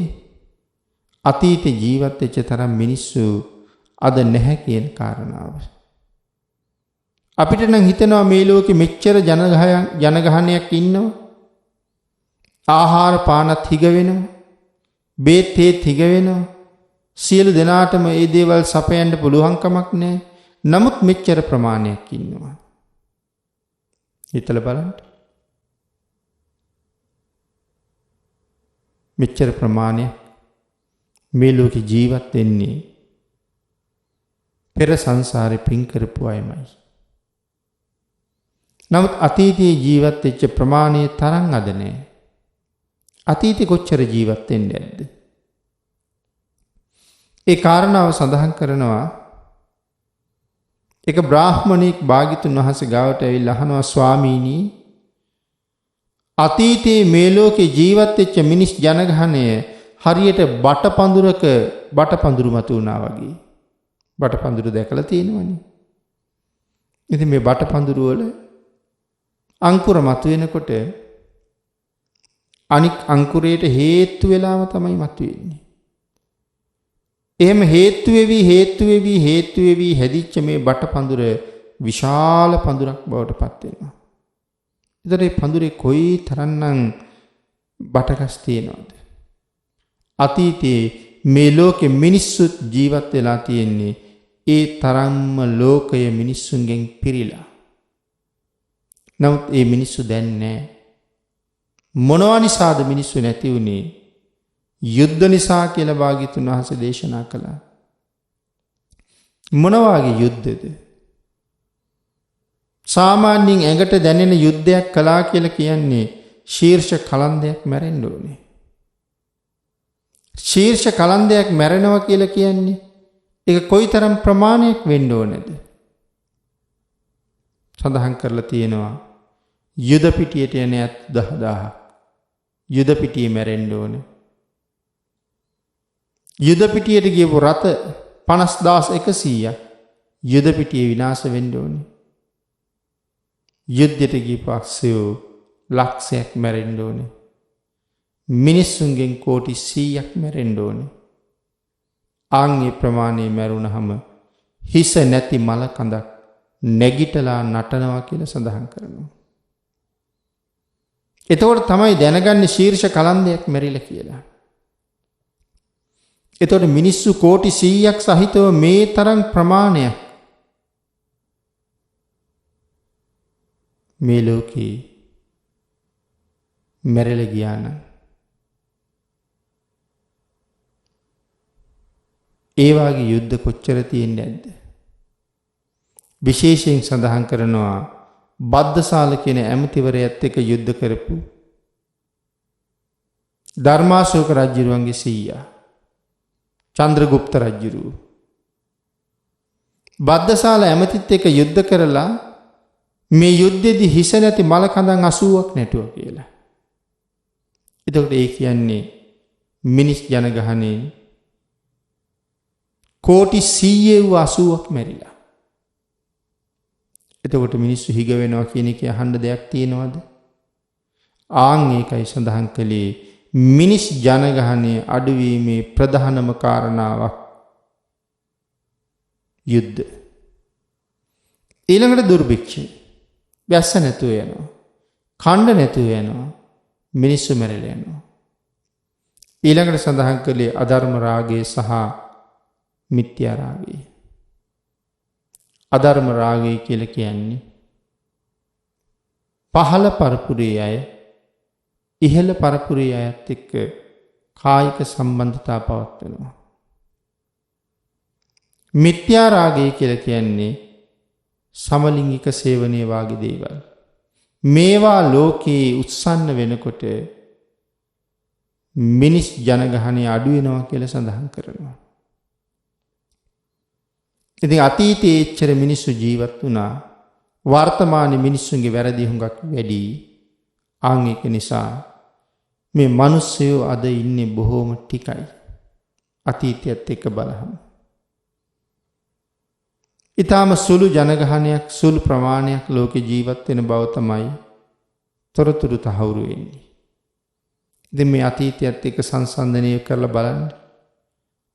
අතීතේ ජීවත් වෙච්ච තරම් මිනිස්සු අද නැහැ කියන කාරණාව. අපිට නම් හිතෙනවා මේ ලෝකෙ මෙච්චර ජනගහනයක් ඉන්නවා. ආහාර පානත් හිග වෙනවා. බේත් තේත් හිග වෙනවා. සියලු දෙනාටම මේ දේවල් සපයන්න පුළුවන් කමක් නැහැ. නමුත් මෙච්චර ප්‍රමාණයක් ඉන්නවා. හිතලා බලන්න. මෙච්චර ප්‍රමාණයක් මේ ලෝකේ ජීවත් වෙන්නේ පෙර සංසාරේ පින් කරපු අයමයි. නමුත් අතීතයේ ජීවත් වෙච්ච ප්‍රමාණය තරම් අද නැහැ. අතීතේ කොච්චර ජීවත් වෙන්නේ නැද්ද? ඒ කාරණාව සඳහන් කරනවා එක බ්‍රාහ්මණෙක් භාග්‍යතුන් වහන්සේ ගාවට ඇවිල්ලා අහනවා ස්වාමීනි අතීතයේ මේ ලෝකේ ජීවත් වෙච්ච මිනිස් ජනගහනය හරියට බටපඳුරු මතු වුණා වගේ. බටපඳුරු දැකලා තියෙනවනේ. ඉතින් මේ බටපඳුරු වල අංකුර මතු වෙනකොට අනික් අංකුරයට හේතු වෙලාම තමයි මතුවෙන්නේ. එහෙම හේතු වෙවි හැදිච්ච මේ බට පඳුර විශාල පඳුරක් බවට පත් වෙනවා. ඒතර මේ පඳුරේ කොයි තරම්නම් බටකස් තියෙනවද? අතීතයේ මේ ලෝකෙ මිනිස්සුත් ජීවත් වෙලා තියෙන්නේ ඒ තරම්ම ලෝකය මිනිස්සුන්ගෙන් පිරීලා. නමුත් ඒ මිනිස්සු දැන් නැහැ. මොනවා නිසාද මිනිස්සු නැති වුනේ? යුද්ධ නිසා කියලා භාග්‍යතුන් වහන්සේ දේශනා කළා. මොන වගේ යුද්ධද? සාමාන්‍යයෙන් ඇඟට දැනෙන යුද්ධයක් කළා කියලා කියන්නේ ශීර්ෂ කලන්දයක් මැරෙන්න ඕනේ. ශීර්ෂ කලන්දයක් මැරෙනවා කියලා කියන්නේ ඒක කොයිතරම් ප්‍රමාණයක් වෙන්න ඕනේද? සඳහන් කරලා තියෙනවා යුද පිටියට යන 10000ක් යුද පිටියේ මැරෙන්න ඕනේ. යුද පිටියට ගියපු රත 50100ක් යුද පිටියේ විනාශ වෙන්න ඕනේ. යුද්ධයට ගියපු අක්ෂයෝ ලක්ෂයක් මැරෙන්න ඕනේ. මිනිස්සුන්ගෙන් කෝටි 100ක් මැරෙන්න ඕනේ. ආන්ගේ ප්‍රමාණය මැරුණහම හිස නැති මල කඳක් නැගිටලා නටනවා කියලා සඳහන් කරනවා. එතකොට තමයි දැනගන්නේ ශීර්ෂ කලන්දයක් මැරිලා කියලා. එතකොට මිනිස්සු කෝටි 100ක් සහිතව මේ තරම් ප්‍රමාණයක් මේ ලෝකේ මැරිලා ගියා නම් ඒ වාගේ යුද්ධ කොච්චර තියෙන්නේ නැද්ද? විශේෂයෙන් සඳහන් කරනවා බද්දසාල කියන ඇමතිවරයාත් එක්ක යුද්ධ කරපු ධර්මාශෝක රජුගේ සීයා චන්ද්‍රගුප්ත රජු බද්දසාල ඇමතිත් එක්ක යුද්ධ කරලා මේ යුද්ධෙදි හිස නැති මල කඳන් 80ක් නැටුවා කියලා. එතකොට ඒ කියන්නේ මිනිස් ජනගහනේ කෝටි 180ක් මැරිලා. එතකොට මිනිස්සු හිග වෙනවා කියන එක අහන්න දෙයක් තියෙනවද? ආන් ඒකයි සඳහන් කළේ මිනිස් ජනගහනයේ අඩුවීමේ ප්‍රධානම කාරණාවක් යුද්ධ. ඊළඟට දුර්භික්ෂය. වැස්ස නැතුව යනවා. කණ්ඩ නැතුව යනවා. මිනිස්සු මැරෙලා යනවා. ඊළඟට සඳහන් කළේ අධර්ම රාගය සහ මිත්‍යා රාගය. අධර්ම රාගය කියලා කියන්නේ පහළ පරපුරේ අය ඉහළ පරපුරේ අයත් එක්ක කායික සම්බන්ධතා පවත්වනවා. මිත්‍යා රාගය කියලා කියන්නේ සමලිංගික සේවනයේ වාගේ දේවල්. මේවා ලෝකේ උත්සන්න වෙනකොට මිනිස් ජනගහනය අඩු වෙනවා කියලා සඳහන් කරනවා. ඉතින් අතීතයේ එච්චර මිනිස්සු ජීවත් වුණා. වර්තමානයේ මිනිස්සුන්ගේ වැරදි හුඟක් වැඩි. ආන් ඒක නිසා මේ මිනිස්සුયો අද ඉන්නේ බොහෝම ටිකයි. අතීතයත් එක්ක බලහම. ඊටාම සුළු ජනගහනයක් සුළු ප්‍රමාණයක් ලෝකේ ජීවත් වෙන බව තමයි තොරතුරු තහවුරු වෙන්නේ. ඉතින් මේ අතීතයත් එක්ක සංසන්දනය කරලා බලන්න.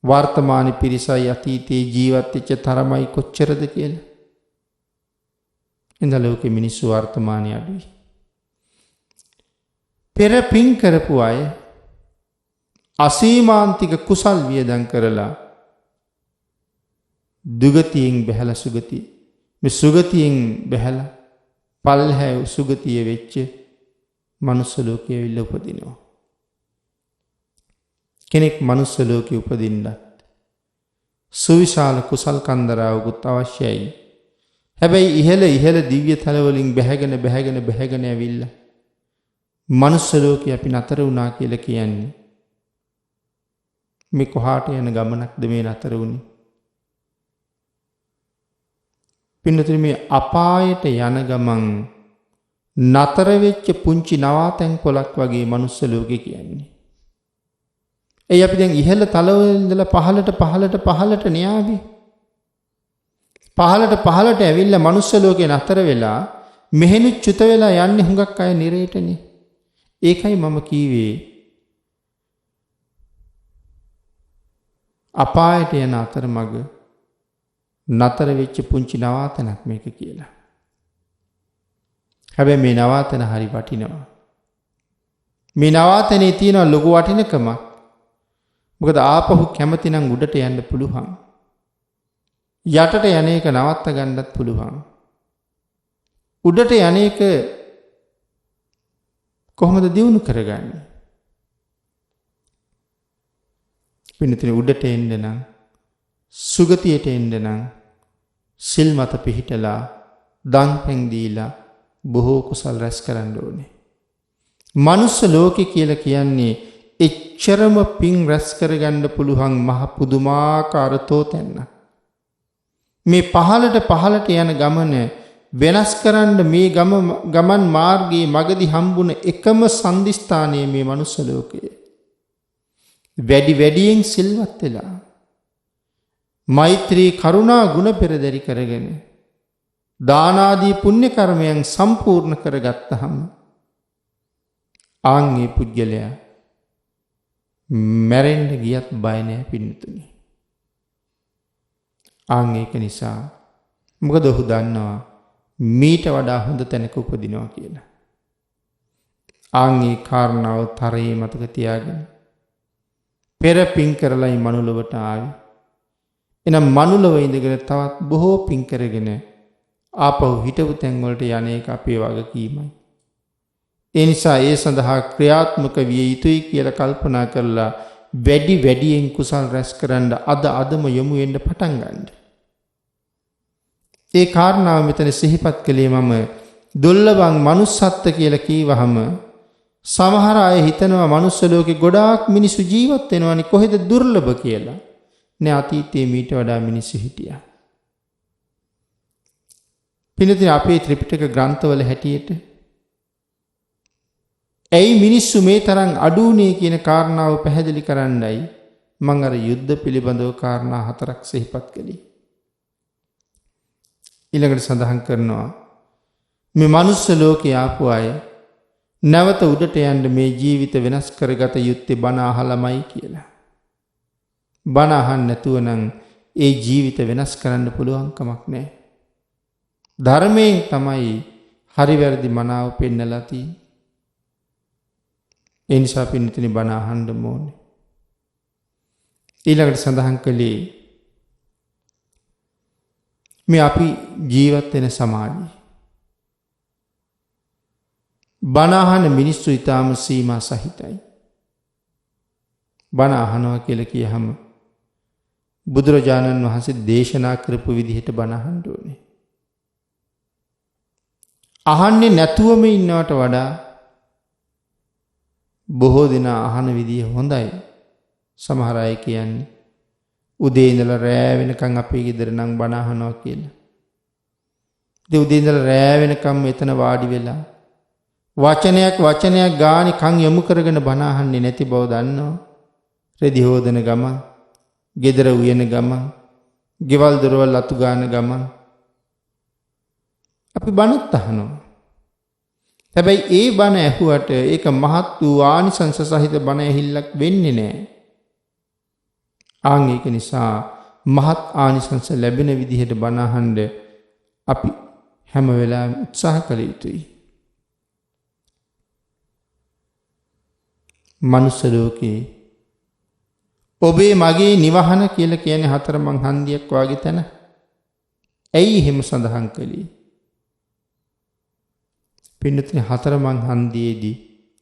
වර්තමාන පිරිසයි අතීතයේ ජීවත් වෙච්ච තරමයි කොච්චරද කියලා. ඉඳ ලෝකෙ මිනිස්සු වර්තමානයේ අඩුයි. පෙර පින් කරපු අය අසීමාන්තික කුසල් වියදම් කරලා දුගතියෙන් බැහැලා සුගතිය. මේ සුගතියෙන් බැහැලා පල්හැ සුගතිය වෙච්ච මනුස්ස ලෝකයේ විල උපදිනවා. කෙනෙක් මනුස්ස ලෝකේ උපදින්නත් සුවිශාල කුසල් කන්දරාවකුත් අවශ්‍යයි. හැබැයි ඉහළ දිව්‍ය තල වලින් බැහැගෙන ඇවිල්ලා මනුස්ස ලෝකේ අපි නතර වුණා කියලා කියන්නේ මේ කොහාට යන ගමනක්ද මේ නතර වුනේ? පින්නතුනි මේ අපායට යන ගමන් නතර වෙච්ච පුංචි නවාතැන් පොලක් වගේ මනුස්ස ලෝකේ කියන්නේ. ඒ අපි දැන් ඉහළ තලවල ඉඳලා පහළට න්යාවි. පහළට ඇවිල්ලා මනුස්ස ලෝකේ නතර වෙලා මෙහෙණු චුත වෙලා යන්නේ හුඟක් අය නිරේටනේ. ඒකයි මම කීවේ අපායට යන අතරමඟ නතර වෙච්ච පුංචි නවාතනක් මේක කියලා. හැබැයි මේ නවාතන හරි වටිනවා. මේ නවාතනේ තියෙන ලොකු වටිනකමක්. මොකද ආපහු කැමති නම් උඩට යන්න පුළුවන්. යටට යන එක නවත්ත ගන්නත් පුළුවන්. උඩට යන එක කොහොමද දියුණු කරගන්නේ? පින්නතින උඩට එන්න නම් සුගතියට එන්න නම් සිල් මත පිහිටලා දන් පැන් දීලා බොහෝ කුසල් රැස් කරන්න ඕනේ. මනුස්ස ලෝකේ කියලා කියන්නේ එච්චරම පින් රැස් කරගන්න පුළුවන් මහ පුදුමාකාර තෝතැන්න. මේ පහළට යන ගමන වෙනස් කරන්න මේ ගමන් මාර්ගයේ මගදී හම්බුන එකම සන්දිස්ථානයේ මේ මනුස්ස ලෝකයේ. වැඩියෙන් සිල්වත් වෙලා මෛත්‍රී කරුණා ගුණ පෙරදරි කරගෙන දාන ආදී පුණ්‍ය කර්මයන් සම්පූර්ණ කරගත්තහම ආන්ගේ පුජ්‍යලයා මැරෙන්න ගියත් බය නැහැ පින්නතුනි. ආන් ඒක නිසා මොකද ඔහු දන්නවා මීට වඩා හොඳ තැනක උපදිනවා කියලා. ආන්ගේ කාරණාව තරයේ මතක තියාගෙන පෙර පින් කරලයි මනුලොවට ආවේ. එනම් මනුලොව ඉඳගෙන තවත් බොහෝ පින් කරගෙන ආපහු හිටපු තැන් වලට යන එක අපේ වගකීමයි. ඒ නිසා ඒ සඳහා ක්‍රියාත්මක විය යුතුයි කියලා කල්පනා කරලා වැඩියෙන් කුසල් රැස් කරන්න අදම යොමු වෙන්න පටන් ගන්න. ඒ කාරණාව මෙතන සිහිපත් කළේ මම දුර්ලභං manussත්ත්ව කියලා කීවහම සමහර අය හිතනවා මනුස්ස ලෝකේ ගොඩාක් මිනිස්සු ජීවත් වෙනවානේ කොහෙද දුර්ලභ කියලා. නෑ අතීතයේ මීට වඩා මිනිස්සු හිටියා. පින්නතින් අපේ ත්‍රිපිටක ග්‍රන්ථවල හැටියට ඇයි මිනිස්සු මේ තරම් අඩුුනේ කියන කාරණාව පැහැදිලි කරන්නයි මම අර යුද්ධ පිළිබඳව කාරණා 4ක් සිහිපත් කළේ. ඊළඟට සඳහන් කරනවා මේ මනුස්ස ලෝකේ ආපු අය නැවත උඩට යන්න මේ ජීවිත වෙනස් කරගත යුත්තේ බණ අහලමයි කියලා. බණ අහන්න නැතුව නම් ඒ ජීවිත වෙනස් කරන්න පුළුවන් කමක් නැහැ. ධර්මයෙන් තමයි හරි වැරදි මනාව පෙන්නලා තියෙන්නේ. ඒ නිසා පින්නතුනි බණ අහන්න ඕනේ. ඊළඟට සඳහන් කළේ මේ අපි ජීවත් වෙන සමාජය. බණ අහන මිනිස්සු ඊටාම සීමා සහිතයි. බණ අහනවා කියලා කියහම බුදුරජාණන් වහන්සේ දේශනා කරපු විදිහට බණ අහන්න ඕනේ. අහන්නේ නැතුවම ඉන්නවට වඩා බොහෝ දෙනා අහන විදිය හොඳයි. සමහර අය කියන්නේ උදේ ඉඳලා රෑ වෙනකන් අපේ ගෙදර නම් බණ අහනවා කියලා. ඉතින් උදේ ඉඳලා රෑ වෙනකම් එතන වාඩි වෙලා වචනයක් ගානේ කන් යොමු කරගෙන බණ අහන්නේ නැති බව දන්නවා. රෙදි හොදන ගමන්, ගෙදර උයන ගමන්, ගෙවල් දොරවල් අතු ගාන ගමන් අපි බණත් අහනවා. හැබැයි ඒ බණ ඇහුවට ඒක මහත් වූ ආනිසංස සහිත බණ ඇහිල්ලක් වෙන්නේ නැහැ. ආන් ඒක නිසා මහත් ආනිසංස ලැබෙන විදිහට බණ අහන්න අපි හැම වෙලාවෙම උත්සාහ කළ යුතුයි. මනුස්ස ලෝකේ ඔබේ මගේ නිවහන කියලා කියන්නේ හතරමං හන්දියක් වාගේ තැන. ඇයි එහෙම සඳහන් කළේ? පින්නතුනි හතරමං හන්දියේදී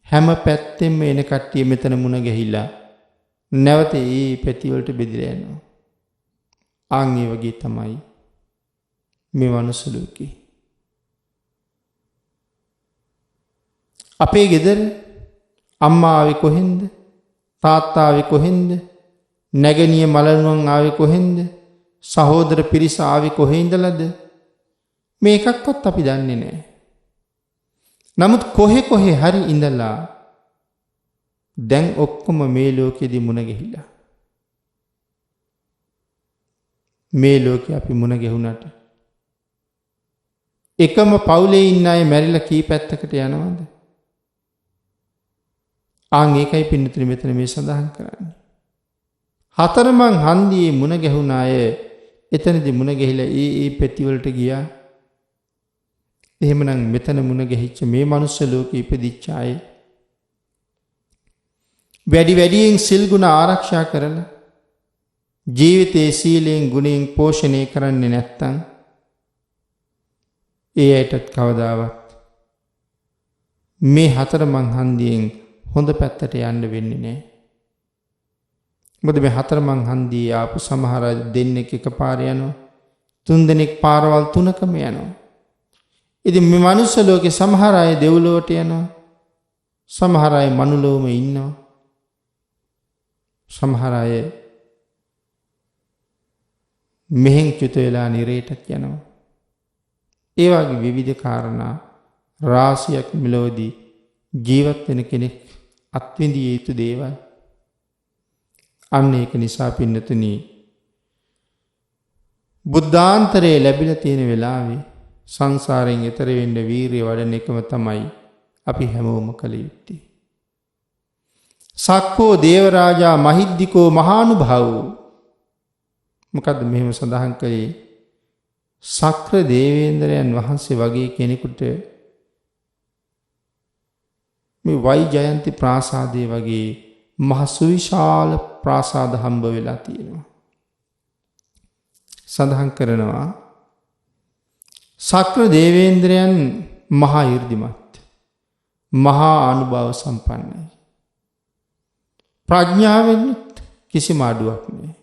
හැම පැත්තෙම එන කට්ටිය මෙතන මුණ ගැහිලා නැවත ඒ පැති වලට බෙදලා යනවා. ආන් ඒ වගේ තමයි මේ මනුස්ස ලෝකේ. අපේ ගෙදර අම්මා ආවේ කොහෙන්ද? තාත්තා ආවේ කොහෙන්ද? නැගණිය මලනුවන් ආවේ කොහෙන්ද? සහෝදර පිරිස ආවේ කොහේ ඉඳලාද? මේ එකක්වත් අපි දන්නේ නැහැ. නමුත් කොහේ හරි ඉඳලා දැන් ඔක්කොම මේ ලෝකෙදී මුණ ගැහිලා. මේ ලෝකේ අපි මුණ ගැහුණාට එකම පවුලේ ඉන්න අය මැරිලා කී පැත්තකට යනවද? ආන් ඒකයි පින්නතුනි මෙතන මේ සඳහන් කරන්නේ. හතරමං හන්දියේ මුණ ගැහුණ අය එතනදී මුණ ගැහිලා ඒ පෙතිවලට ගියා. එහෙමනම් මෙතන මුණ ගැහිච්ච මේ මනුස්ස ලෝකෙ ඉපදිච්ච අය වැඩියෙන් සිල් ගුණ ආරක්ෂා කරලා ජීවිතයේ සීලයෙන් ගුණයෙන් පෝෂණය කරන්නේ නැත්නම් ඒ අයටත් කවදාවත් මේ හතරමං හන්දියෙන් හොඳ පැත්තට යන්න වෙන්නේ නැහැ. මොකද මේ හතරමං හන්දියේ ආපු සමහර අය දෙන්නෙක් එකපාර යනවා. තුන් දෙනෙක් පාරවල් තුනකම යනවා. ඉතින් මේ මනුස්ස ලෝකේ සමහර අය දෙව්ලොවට යනවා. සමහර අය මනුලෝකෙම ඉන්නවා. සමහර අය මෙහෙන් චුත වෙලා නිරේටත් යනවා. ඒ වගේ විවිධ කාරණා රාශියක් මෙලොවදී ජීවත් වෙන කෙනෙක් අත්විඳිය යුතු දේවල්. අන්න ඒක නිසා පින්නතුනි බුද්ධාන්තරයේ ලැබිලා තියෙන වෙලාවේ සංසාරයෙන් එතර වෙන්න වීරිය වඩන එකම තමයි අපි හැමෝම කළ යුත්තේ. සක්කෝ දේවරාජා මහිද්దికෝ මහානුභාවෝ. මොකද්ද මෙහෙම සඳහන් කළේ? සක්‍ර දේවේන්ද්‍රයන් වහන්සේ වගේ කෙනෙකුට මේ වෛජයන්ති ප්‍රාසාදයේ වගේ මහ සුවිශාල ප්‍රාසාද හම්බ වෙලා තියෙනවා. සඳහන් කරනවා සක්‍ර දේවේන්ද්‍රයන් මහා 이르දිමත් මහා අනුභව සම්පන්නයි. ප්‍රඥාවෙන් කිසිම අඩුවක් නැහැ.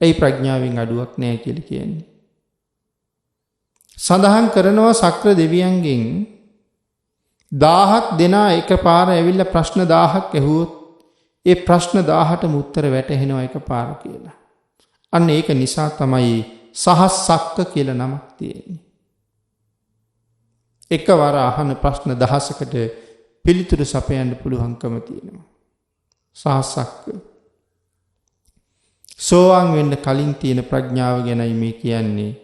ඒ ප්‍රඥාවෙන් අඩුවක් නැහැ කියලා කියන්නේ. සඳහන් කරනවා සක්‍ර දෙවියන්ගෙන් 1000ක් දෙනා එකපාර ඇවිල්ලා ප්‍රශ්න 1000ක් ඇහුවොත් ඒ ප්‍රශ්න 1000ටම උත්තර වැටහෙනවා එකපාර කියලා. අන්න ඒක නිසා තමයි සහස්සක්ක කියලා නමක් තියෙන්නේ. එකවර අහන ප්‍රශ්න 1000කට පිළිතුරු සපයන්න පුළුවන්කම තියෙනවා. සහස්සක්ක. සෝවාන් වෙන්න කලින් තියෙන ප්‍රඥාව ගැනයි මේ කියන්නේ.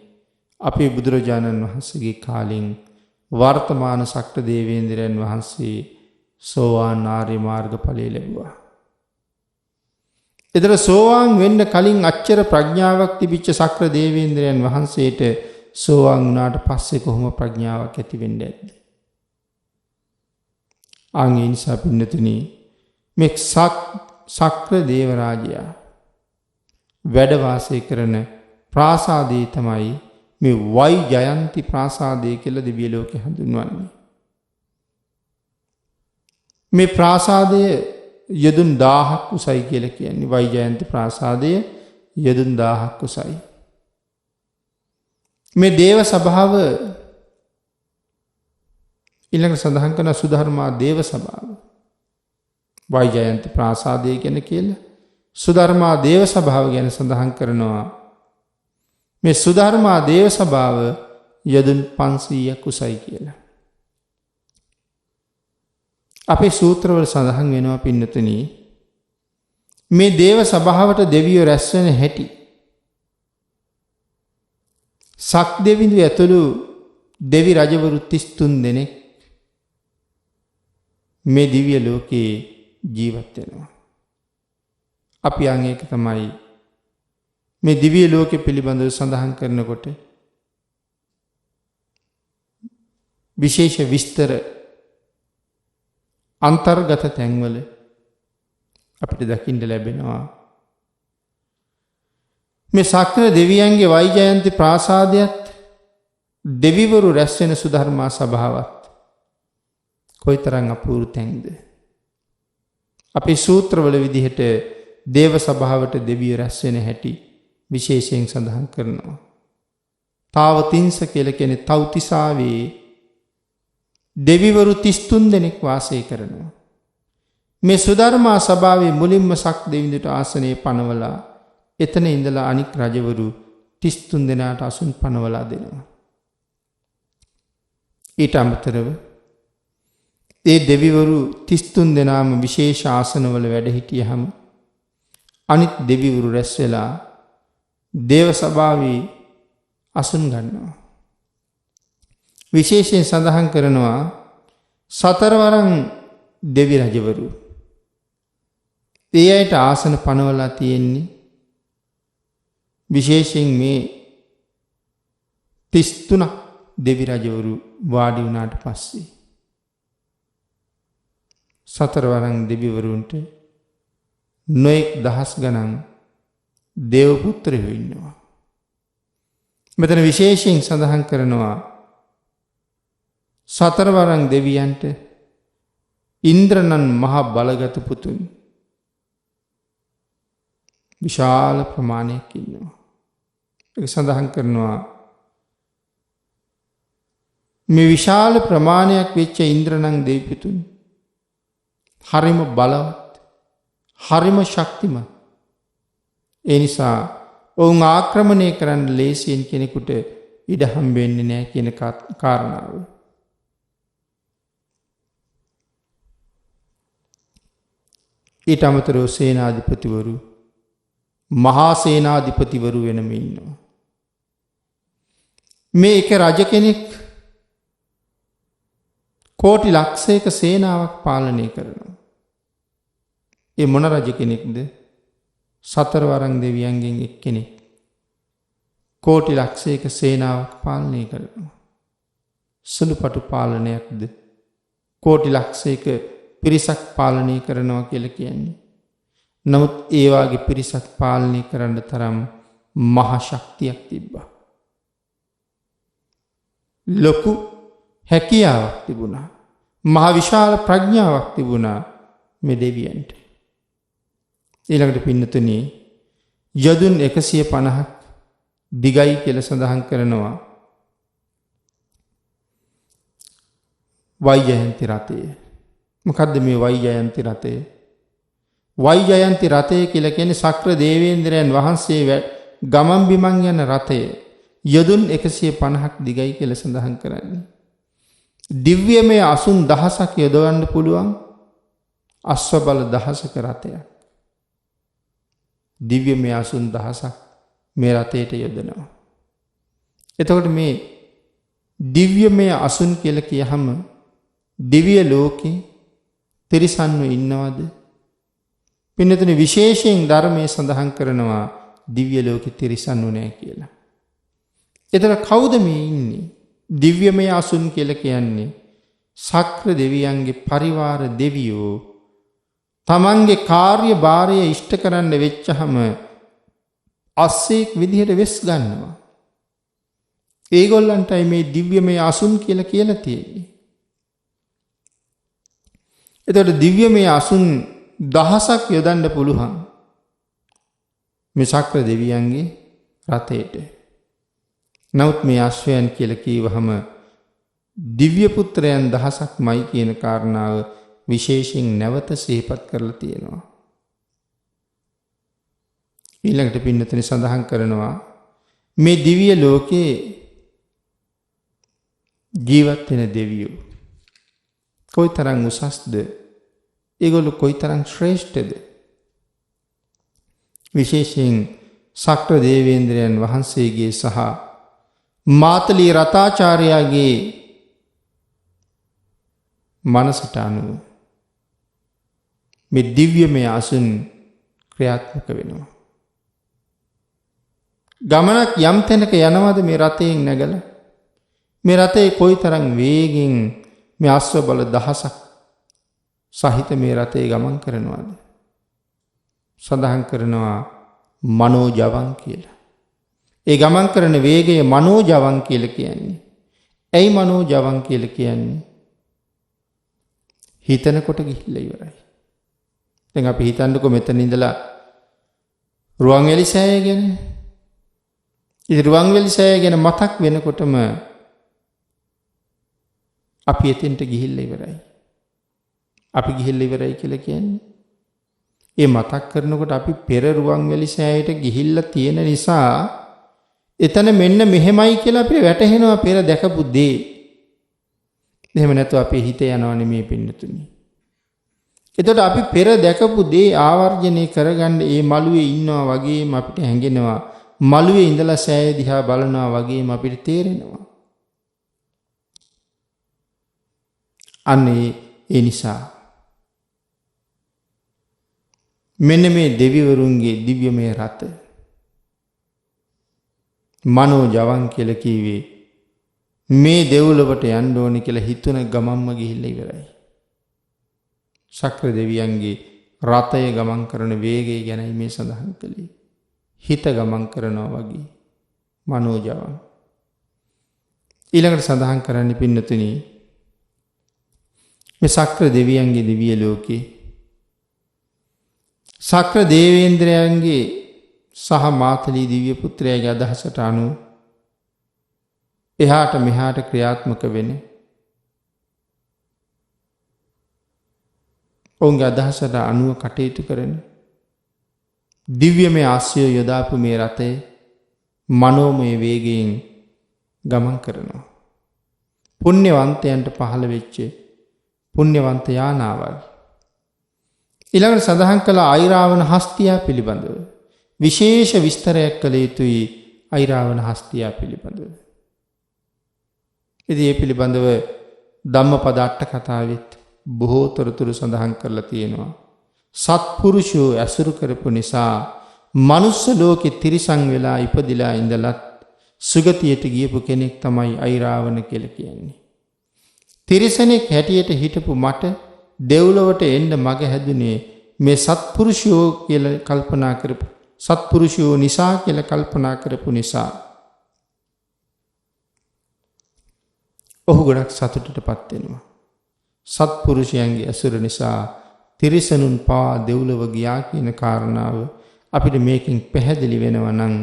අපේ බුදුරජාණන් වහන්සේගේ කාලෙන් වර්තමාන සක්‍ර දේවේන්ද්‍රයන් වහන්සේ සෝවාන් ආර්ය මාර්ගඵලය ලැබුවා. එතන සෝවාන් වෙන්න කලින් අච්චර ප්‍රඥාවක් තිබිච්ච සක්‍ර දේවේන්ද්‍රයන් වහන්සේට සෝවාන් වුණාට පස්සේ කොහොම ප්‍රඥාවක් ඇති වෙන්නේ නැද්ද? ආන් ඒ නිසා පින්නතුනි මේ සක්‍ර දේව රාජයා වැඩ වාසය කරන ප්‍රාසාදයේ තමයි මේ වෛජයන්ති ප්‍රාසාදය කියලා දිව්‍ය ලෝකේ හඳුන්වන්නේ. මේ ප්‍රාසාදය යදුන් 1000ක් උසයි කියලා කියන්නේ. වෛජයන්ති ප්‍රාසාදය යදුන් 1000ක් උසයි. මේ දේව සභාව ඊළඟ සඳහන් කරන සුධර්මා දේව සභාව. වෛජයන්ති ප්‍රාසාදය ගැන කියලා සුධර්මා දේව සභාව ගැන සඳහන් කරනවා. මේ සුධර්මා දේව සභාව යදුන් 500ක් උසයි කියලා. අපේ සූත්‍රවල සඳහන් වෙනවා පින්නතුනි මේ දේව සභාවට දෙවියෝ රැස් වෙන හැටි. සක් දෙවිඳු ඇතුළු දෙවි රජවරු 33 දෙනෙක් මේ දිව්‍ය ලෝකේ ජීවත් වෙනවා. අපි අන් ඒක තමයි මේ දිව්‍ය ලෝකෙ පිළිබඳව සඳහන් කරනකොට විශේෂ විස්තර අන්තර්ගත තැන්වල අපිට දකින්න ලැබෙනවා. මේ සක්‍ර දෙවියන්ගේ වෛජයන්ති ප්‍රාසාදයත් දෙවිවරු රැස් වෙන සුධර්මා සභාවත් කොයිතරම් අපූර්ව තැන්ද? අපේ සූත්‍රවල විදිහට දේව සභාවට දෙවියෝ රැස් වෙන හැටි විශේෂයෙන් සඳහන් කරනවා. තාවතින්ස කියලා කියන්නේ තව්තිසාවේ දෙවිවරු 33 දෙනෙක් වාසය කරනවා. මේ සුධර්මා සභාවේ මුලින්ම සක් දෙවිඳුට ආසනයේ පනවලා එතන ඉඳලා අනික් රජවරු 33 දෙනාට අසුන් පනවලා දෙනවා. ඊට අමතරව ඒ දෙවිවරු 33 දෙනාම විශේෂ ආසනවල වැඩ හිටියහම අනිත් දෙවිවරු රැස් වෙලා දේව සභාවේ අසුන් ගන්නවා. විශේෂයෙන් සඳහන් කරනවා සතරවරන් දෙවි රජවරු ඒ අයට ආසන පනවලා තියෙන්නේ විශේෂයෙන් මේ 33 දෙවි රජවරු වාඩි වුණාට පස්සේ සතරවරන් දෙවිවරුන්ට නොඑක් දහස් ගණන් දේව පුත්‍රයෝ ඉන්නවා. මෙතන විශේෂයෙන් සඳහන් කරනවා සතරවරන් දෙවියන්ට ඉන්ද්‍රනන් මහ බලගත පුතුන් විශාල ප්‍රමාණයක් ඉන්නවා. ඒක සඳහන් කරනවා මේ විශාල ප්‍රමාණයක් වෙච්ච ඉන්ද්‍රනන් දෙවිපුතුන් හරිම බලවත්, හරිම ශක්තිමත්. ඒ නිසා ඔවුන් ආක්‍රමණය කරන්න ලේසියෙන් කෙනෙකුට ඉඩ හම්බෙන්නේ නැහැ කියන කාරණාව. ඊට අමතරව සේනාධිපතිවරු, මහා සේනාධිපතිවරු වෙනම ඉන්නවා. මේ එක රජ කෙනෙක් කෝටි ලක්ෂයක සේනාවක් පාලනය කරනවා. ඒ මොන රජ කෙනෙක්ද? සතරවරන් දෙවියන්ගෙන් එක්කෙනෙක් කෝටි ලක්ෂයක සේනාවක් පාලනය කරනවා. සුළුපටු පාලනයක්ද කෝටි ලක්ෂයක පිරිසක් පාලනය කරනවා කියලා කියන්නේ. නමුත් ඒ වාගේ පිරිසක් පාලනය කරන්න තරම් මහා ශක්තියක් තිබ්බා. ලොකු හැකියාවක් තිබුණා. මහා විශාල ප්‍රඥාවක් තිබුණා මේ දෙවියන්ට. ඊළඟට පින්නතුනි යදුන් 150ක් දිගයි කියලා සඳහන් කරනවා වෛජයන්ති රථය. මොකද්ද මේ වෛජයන්ති රථය? වෛජයන්ති රථය කියලා කියන්නේ ශක්‍ර දේවේන්ද්‍රයන් වහන්සේ ගමන් බිමන් යන රථය. යදුන් 150ක් දිගයි කියලා සඳහන් කරන්නේ. දිව්‍යමය අසුන් දහසක් යොදවන්න පුළුවන් අශ්ව බල දහසක රථයක්. දිව්‍යමය අසුන් දහසක් මේ රථයට යොදනවා. එතකොට මේ දිව්‍යමය අසුන් කියලා කියහම දිව්‍ය ලෝකේ තිරිසන්ව ඉන්නවද? පින්නතුනි විශේෂයෙන් ධර්මයේ සඳහන් කරනවා දිව්‍ය ලෝකේ තිරිසන්ව නැහැ කියලා. එතකොට කවුද මේ ඉන්නේ? දිව්‍යමය අසුන් කියලා කියන්නේ ශක්‍ර දෙවියන්ගේ පරිවාර දෙවියෝ තමන්ගේ කාර්ය භාරය ඉෂ්ට කරන්න වෙච්චහම අස්සෙක් විදිහට වෙස් ගන්නවා. ඒගොල්ලන්ටයි මේ දිව්‍යමය අසුන් කියලා තියෙන්නේ. එතකොට දිව්‍යමය අසුන් දහසක් යොදන්න පුළුවන් මේ ශක්‍ර දෙවියන්ගේ රථයට. නමුත් මේ අශ්වයන් කියලා කීවහම දිව්‍ය පුත්‍රයන් දහසක්මයි කියන කාරණාව විශේෂයෙන් නැවත සිහිපත් කරලා තියෙනවා. ඊළඟට පින්නතේ සඳහන් කරනවා මේ දිව්‍ය ලෝකේ ජීවත් වෙන දෙවියෝ කොයිතරම් උසස්ද? ඒගොල්ලෝ කොයිතරම් ශ්‍රේෂ්ඨද? විශේෂයෙන් ශක්‍ර දේවේන්ද්‍රයන් වහන්සේගේ සහ මාතලී රතාචාර්යාගේ මනසට අනුව මේ දිව්‍යමය අසුන් ක්‍රියාත්මක වෙනවා. ගමනක් යම් තැනක යනවාද මේ රථයෙන් නැගලා? මේ රථේ කොයිතරම් වේගෙන් මේ අශ්ව බල දහසක් සහිත මේ රථේ ගමන් කරනවාද? සඳහන් කරනවා මනෝජවං කියලා. ඒ ගමන් කරන වේගය මනෝජවං කියලා කියන්නේ. ඇයි මනෝජවං කියලා කියන්නේ? හිතනකොට ගිහිල්ලා ඉවරයි. දැන් අපි හිතන්නකෝ මෙතන ඉඳලා රුවන්වැලි සෑය ගැන. ඉතින් රුවන්වැලි සෑය ගැන මතක් වෙනකොටම අපි එතෙන්ට ගිහිල්ලා ඉවරයි. අපි ගිහිල්ලා ඉවරයි කියලා කියන්නේ ඒ මතක් කරනකොට අපි පෙර රුවන්වැලි සෑයට ගිහිල්ලා තියෙන නිසා එතන මෙන්න මෙහෙමයි කියලා අපිට වැටහෙනවා පෙර දැකපු දේ. එහෙම නැත්නම් අපේ හිත යනවනේ මේ පින්නතුනි. එතකොට අපි පෙර දැකපු දේ ආවර්ජනය කරගන්න මේ මළුවේ ඉන්නවා වගේම අපිට හැඟෙනවා. මළුවේ ඉඳලා සෑය දිහා බලනවා වගේම අපිට තේරෙනවා. අනේ ඒ නිසා මෙන්න මේ දෙවිවරුන්ගේ දිව්‍යමය රත මනෝ ජවන් කියලා කිව්වේ මේ දෙව්ලොවට යන්න ඕනේ කියලා හිතුන ගමම්ම ගිහිල්ලා ඉවරයි. ශක්‍ර දෙවියන්ගේ රතය ගමන් කරන වේගය ගැනයි මේ සඳහන් කළේ. හිත ගමන් කරනවා වගේ මනෝ ජවන්. ඊළඟට සඳහන් කරන්න පින්නතුනි මේ ශක්‍ර දෙවියන්ගේ දිව්‍ය ලෝකේ ශක්‍ර දේවේන්ද්‍රයන්ගේ සහ මාතලී දිව්‍ය පුත්‍රයාගේ අදහසට අනුව එහාට මෙහාට ක්‍රියාත්මක වෙන ඔවුන්ගේ අදහසට අනුව කටයුතු කරන දිව්‍යමය ආශ්‍රය යොදාපු මේ රථය මනෝමය වේගයෙන් ගමන් කරනවා. පුණ්‍යවන්තයන්ට පහළ වෙච්ච පුණ්‍යවන්ත යානාවල්. ඊළඟට සඳහන් කළ අයිරාවන හස්තියා පිළිබඳව විශේෂ විස්තරයක් කළ යුතුයි. අයිරාවන හස්තියා පිළිබඳව ඉතින් ඒ පිළිබඳව ධම්මපද අට කතාවෙත් බොහෝ තොරතුරු සඳහන් කරලා තියෙනවා. සත්පුරුෂෝ ඇසුරු කරපු නිසා මනුස්ස ලෝකෙ තිරිසන් වෙලා ඉපදිලා ඉඳලත් සුගතියට ගියපු කෙනෙක් තමයි අයිරාවන කියලා කියන්නේ. තිරිසනෙක් හැටියට හිටපු මට දෙව්ලොවට එන්න මග හැදුනේ මේ සත්පුරුෂයෝ කියලා කල්පනා කරපු සත්පුරුෂයෝ නිසා කියලා කල්පනා කරපු නිසා. ඔහු ගොඩක් සතුටටපත් වෙනවා. සත්පුරුෂයන්ගේ ඇසුර නිසා තිරිසනුන් පවා දෙව්ලොව ගියා කියන කාරණාව අපිට මේකෙන් පැහැදිලි වෙනවා නම්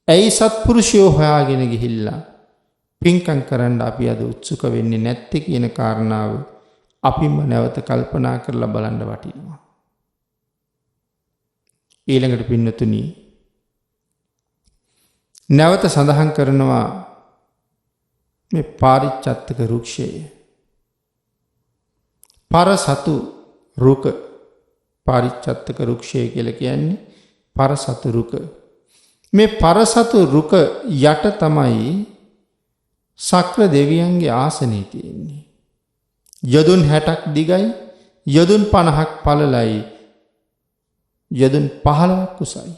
ඇයි සත්පුරුෂයෝ හොයාගෙන ගිහිල්ලා පින්කම් කරන්න අපි අද උත්සුක වෙන්නේ නැත්තේ කියන කාරණාව අපිම නැවත කල්පනා කරලා බලන්න වටිනවා. ඊළඟට පින්නතුනි නැවත සඳහන් කරනවා මේ පාරිච්චත්තක වෘක්ෂය පරසතු රුක පාරිච්චත්තක වෘක්ෂය කියලා කියන්නේ පරසතු රුක. මේ පරසතු රුක යට තමයි ශක්‍ර දෙවියන්ගේ ආසනය තියෙන්නේ. යොදුන් 60ක් දිගයි, යොදුන් 50ක් පළලයි, යොදුන් 15ක් උසයි.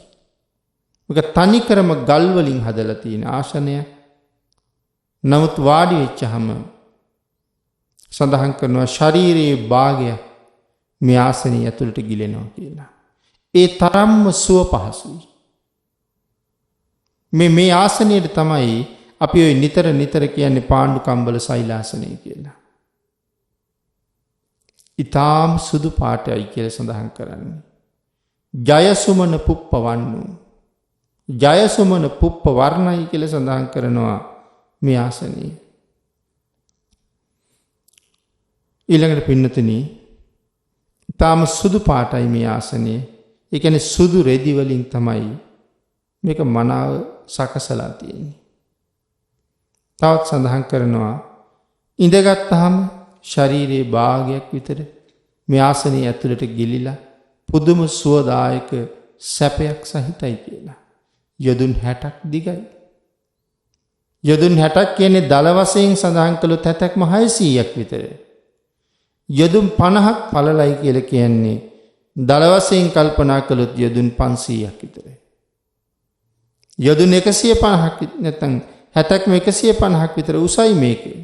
මේක තනිකරම ගල් වලින් හදලා තියෙන ආසනය. නමුත් වාඩි වෙච්චහම සඳහන් කරනවා ශරීරයේ භාගය මේ ආසනයේ ඇතුළට ගිලෙනවා කියලා. ඒ තරම්ම සුව පහසුයි. මේ ආසනයේ තමයි අපි ඔය නිතර කියන්නේ පාණ්ඩු කම්බල සෛලාසනය කියලා. ඊටාම් සුදු පාටයි කියලා සඳහන් කරන්නේ. ජයසුමන පුප්ප වන්නු. ජයසුමන පුප්ප වර්ණයි කියලා සඳහන් කරනවා මේ ආසනය. ඊළඟට පින්නතුනි ඊටාම සුදු පාටයි මේ ආසනය. ඒ කියන්නේ සුදු රෙදි වලින් තමයි මේක මනාව සකසලා තියෙන්නේ. තවත් සඳහන් කරනවා ඉඳගත්තාම ශරීරයේ භාගයක් විතර මේ ආසනයේ ඇතුළට ගිලිලා පුදුම සුවදායක සැපයක් සහිතයි කියලා. යොදුන් 60ක් දිගයි. යොදුන් 60ක් කියන්නේ දල වශයෙන් සඳහන් කළොත් හැතක්ම 600ක් විතර. යොදුන් 50ක් පළලයි කියලා කියන්නේ දල වශයෙන් කල්පනා කළොත් යොදුන් 500ක් විතරයි. යොදුන් 150ක් නැත්නම් 60ක්ම 150ක් විතර උසයි මේකේ.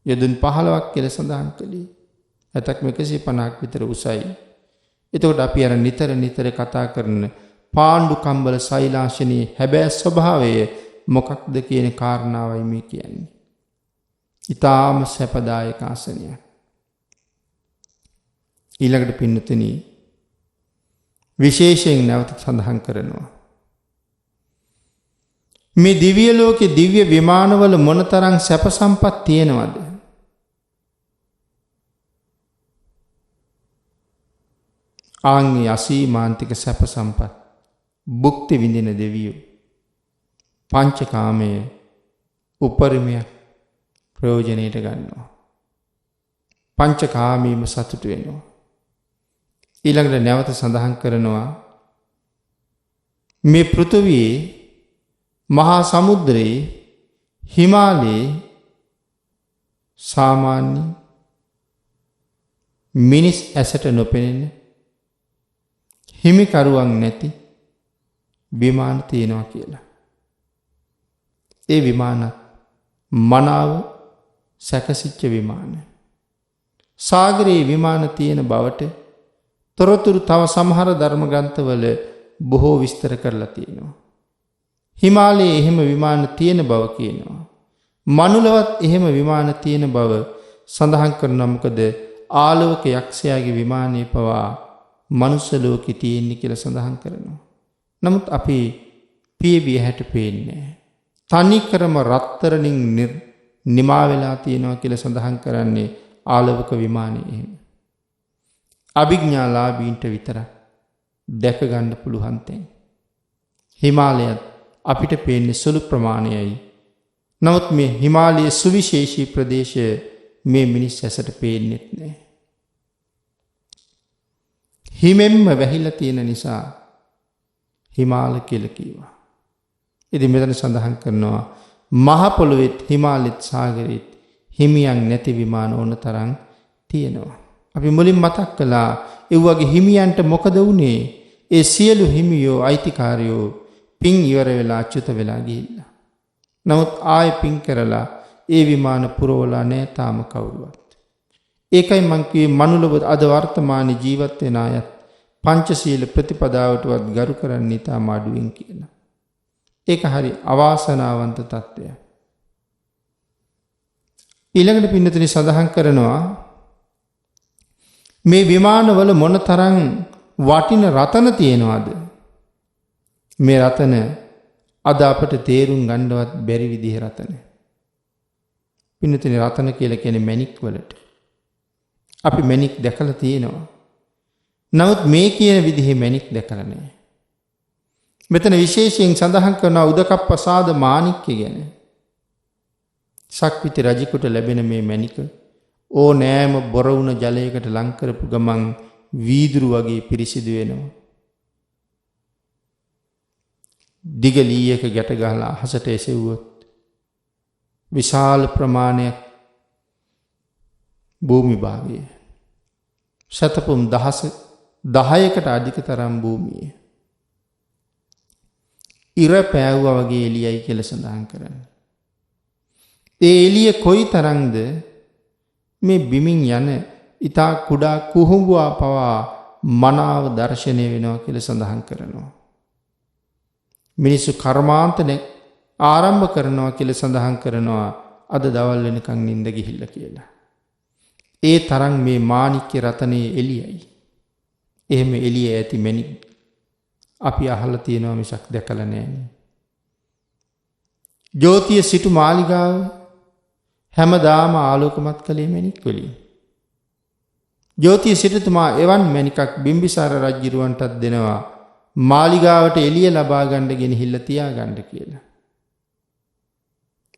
යොදුන් 15ක් කියලා සඳහන් කළේ 60ක්ම 150ක් විතර උසයි. එතකොට අපි අර නිතර කතා කරන පාණ්ඩු කම්බල සෛලාසනයේ හැබෑ ස්වභාවය මොකක්ද කියන කාරණාවයි මේ කියන්නේ. ඊටාම සැපදායක ආසනයක්. ඊළඟට පින්නතුනි විශේෂයෙන් නැවත සඳහන් කරනවා මේ දිව්‍ය ලෝකේ දිව්‍ය විමානවල මොනතරම් සැප සම්පත් තියෙනවද? ආන්ගේ අසීමාන්තික සැප සම්පත් භුක්ති විඳින දෙවියෝ පංචකාමයේ උපරිමයක් ප්‍රයෝජනෙට ගන්නවා. පංචකාමීම සතුට වෙනවා. ඊළඟට නැවත සඳහන් කරනවා මේ පෘථුවියේ මහා සමුද්‍රයේ හිමාලයේ සාමාන්‍ය මිනිස් ඇසට නොපෙනෙන හිමිකරුවන් නැති විමාන තියෙනවා කියලා. ඒ විමාන මනාව සැකසිච්ච විමාන. සාගරයේ විමාන තියෙන බවට තොරතුරු තව සමහර ධර්ම ග්‍රන්ථවල බොහෝ විස්තර කරලා තියෙනවා. හිමාලයේ එහෙම විමාන තියෙන බව කියනවා. මනුලවත් එහෙම විමාන තියෙන බව සඳහන් කරනවා. මොකද ආලෝක යක්ෂයාගේ විමානයේ පවා මනුස්ස ලෝකේ තියෙන්නේ කියලා සඳහන් කරනවා. නමුත් අපි පියවිය හැට පේන්නේ තනිකරම රත්තරණින් නිමා වෙලා තියෙනවා කියලා සඳහන් කරන්නේ ආලවක විමානයේ එහෙම. අභිඥාලාභීන්ට විතරක් දැක ගන්න පුළුවන් තැන්. හිමාලයත් අපිට පේන්නේ සුළු ප්‍රමාණයයි. නමුත් මේ හිමාලයේ සුවිශේෂී ප්‍රදේශය මේ මිනිස් ඇසට පේන්නේ නැහැ. හිමෙන්ම වැහිලා තියෙන නිසා හිමාල කියලා කිව්වා. ඉතින් මෙතන සඳහන් කරනවා මහ පොළොවේත් හිමාලෙත් සාගරෙත් හිමියන් නැති විමාන ඕන තරම් තියෙනවා. අපි මුලින් මතක් කළා ඒ වගේ හිමියන්ට මොකද වුනේ? ඒ සියලු හිමියෝ අයිතිකාරයෝ පින් ඉවර වෙලා අච්‍යුත වෙලා ගිහිල්ලා. නමුත් ආයෙ පින් කරලා ඒ විමාන පුරවලා නැහැ තාම කවුරුවත්. ඒකයි මං කිව්වේ මනුලව අද වර්තමානයේ ජීවත් වෙන අයත් පංචශීල ප්‍රතිපදාවටවත් ගරු කරන්නේ තාම අඩුවෙන් කියලා. ඒක හරි අවාසනාවන්ත තත්ත්වයක්. ඊළඟට පින්නතුනි සඳහන් කරනවා මේ විමානවල මොනතරම් වටින රතන තියෙනවද? මේ රතන අද අපට තේරුම් ගන්නවත් බැරි විදිහේ රතන. පින්නතුනි රතන කියලා කියන්නේ මැණික් වලට. අපි මැණික් දැකලා තියෙනවා. නමුත් මේ කියන විදිහේ මැණික් දැකලා නැහැ. මෙතන විශේෂයෙන් සඳහන් කරන උදකප්පසාද මාණික්කය ගැන. සක්විති රජෙකුට ලැබෙන මේ මැණික ඕනෑම බොර වුණ ජලයකට ලං කරපු ගමන් වීදුරු වගේ පිරිසිදු වෙනවා. දිග ලීයක ගැට ගහලා අහසට එසෙව්වොත් විශාල ප්‍රමාණයක් භූමි භාගය සතපුම් 10කට අධික තරම් භූමිය ඉර පෑවුවා වගේ එළියයි කියලා සඳහන් කරන්නේ. ඒ එළිය කොයි තරම්ද මේ බිමින් යන ඊතා කුඩා කුහුඹුවා පවා මනාව දැర్శණය වෙනවා කියලා සඳහන් කරනවා. මිනිස්සු කර්මාන්තනේ ආරම්භ කරනවා කියලා සඳහන් කරනවා අද දවල් වෙනකන් නිින්ද ගිහිල්ලා කියලා. ඒ තරම් මේ මාණික්‍ය රතනේ එළියයි. එහෙම එළිය ඇති මැණික් අපි අහලා තියෙනවා මිසක් දැකලා නැහැ. ජෝතිය සිටු මාලිගාව හැමදාම ආලෝකමත් කළේ මැණික් වලින්. ජෝතිය සිටුතුමා එවන් මැණිකක් බිම්බිසාර රජුරවන්ටත් දෙනවා මාලිගාවට එළිය ලබා ගන්න ගෙනහිල්ලා තියාගන්න කියලා.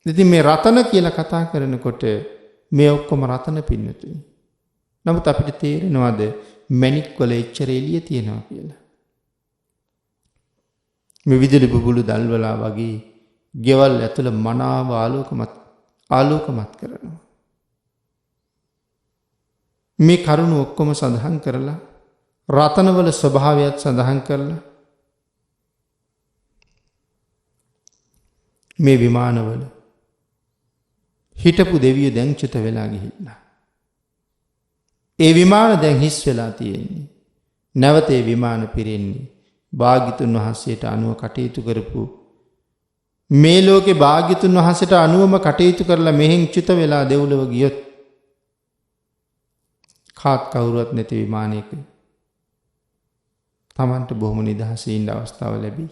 ඉතින් මේ රතන කියලා කතා කරනකොට මේ ඔක්කොම රතන පින්නතුනි. නමුත් අපිට තේරෙනවද මැණික් වල එච්චර එළිය තියනවා කියලා? මේ විදුලි බුබුලු දැල්වලා වගේ ගෙවල් ඇතුළ මනාව ආලෝකමත් කරනවා. මේ කරුණු ඔක්කොම සඳහන් කරලා රතනවල ස්වභාවයත් සඳහන් කරලා මේ විමානවල හිටපු දෙවියෝ දැන් චුත වෙලා ගිහිල්ලා. ඒ විමාන දැන් හිස් වෙලා තියෙන්නේ. නැවත ඒ විමාන පිරෙන්නේ භාග්‍යතුන් වහන්සේට අනුව කටයුතු කරපු මේ ලෝකේ භාග්‍යතුන් වහන්සේට අනුවම කටයුතු කරලා මෙහෙන් චුත වෙලා දෙව්ලොව ගියොත් කාත් කවුරුවත් නැති විමානයක Tamanට බොහොම නිදහසේ ඉන්න අවස්ථාව ලැබී.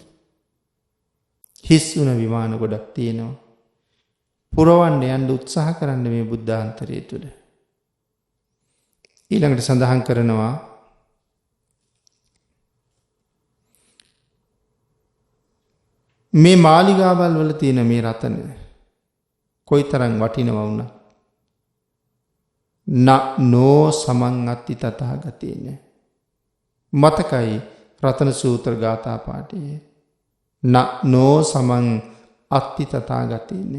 හිස් වුණ විමාන ගොඩක් තියෙනවා. පුරවන්න යන්න උත්සාහ කරන්න මේ බුද්ධාන්තරය තුළ. ඊළඟට සඳහන් කරනවා මේ මාලිගාවල් වල තියෙන මේ රතන කොයිතරම් වටිනවා වුණා නෝ සමන් අත්ති තථාගතේන මතකයි රතන සූත්‍ර ගාථා පාඨයේ නෝ සමන් අත්ති තථාගතේන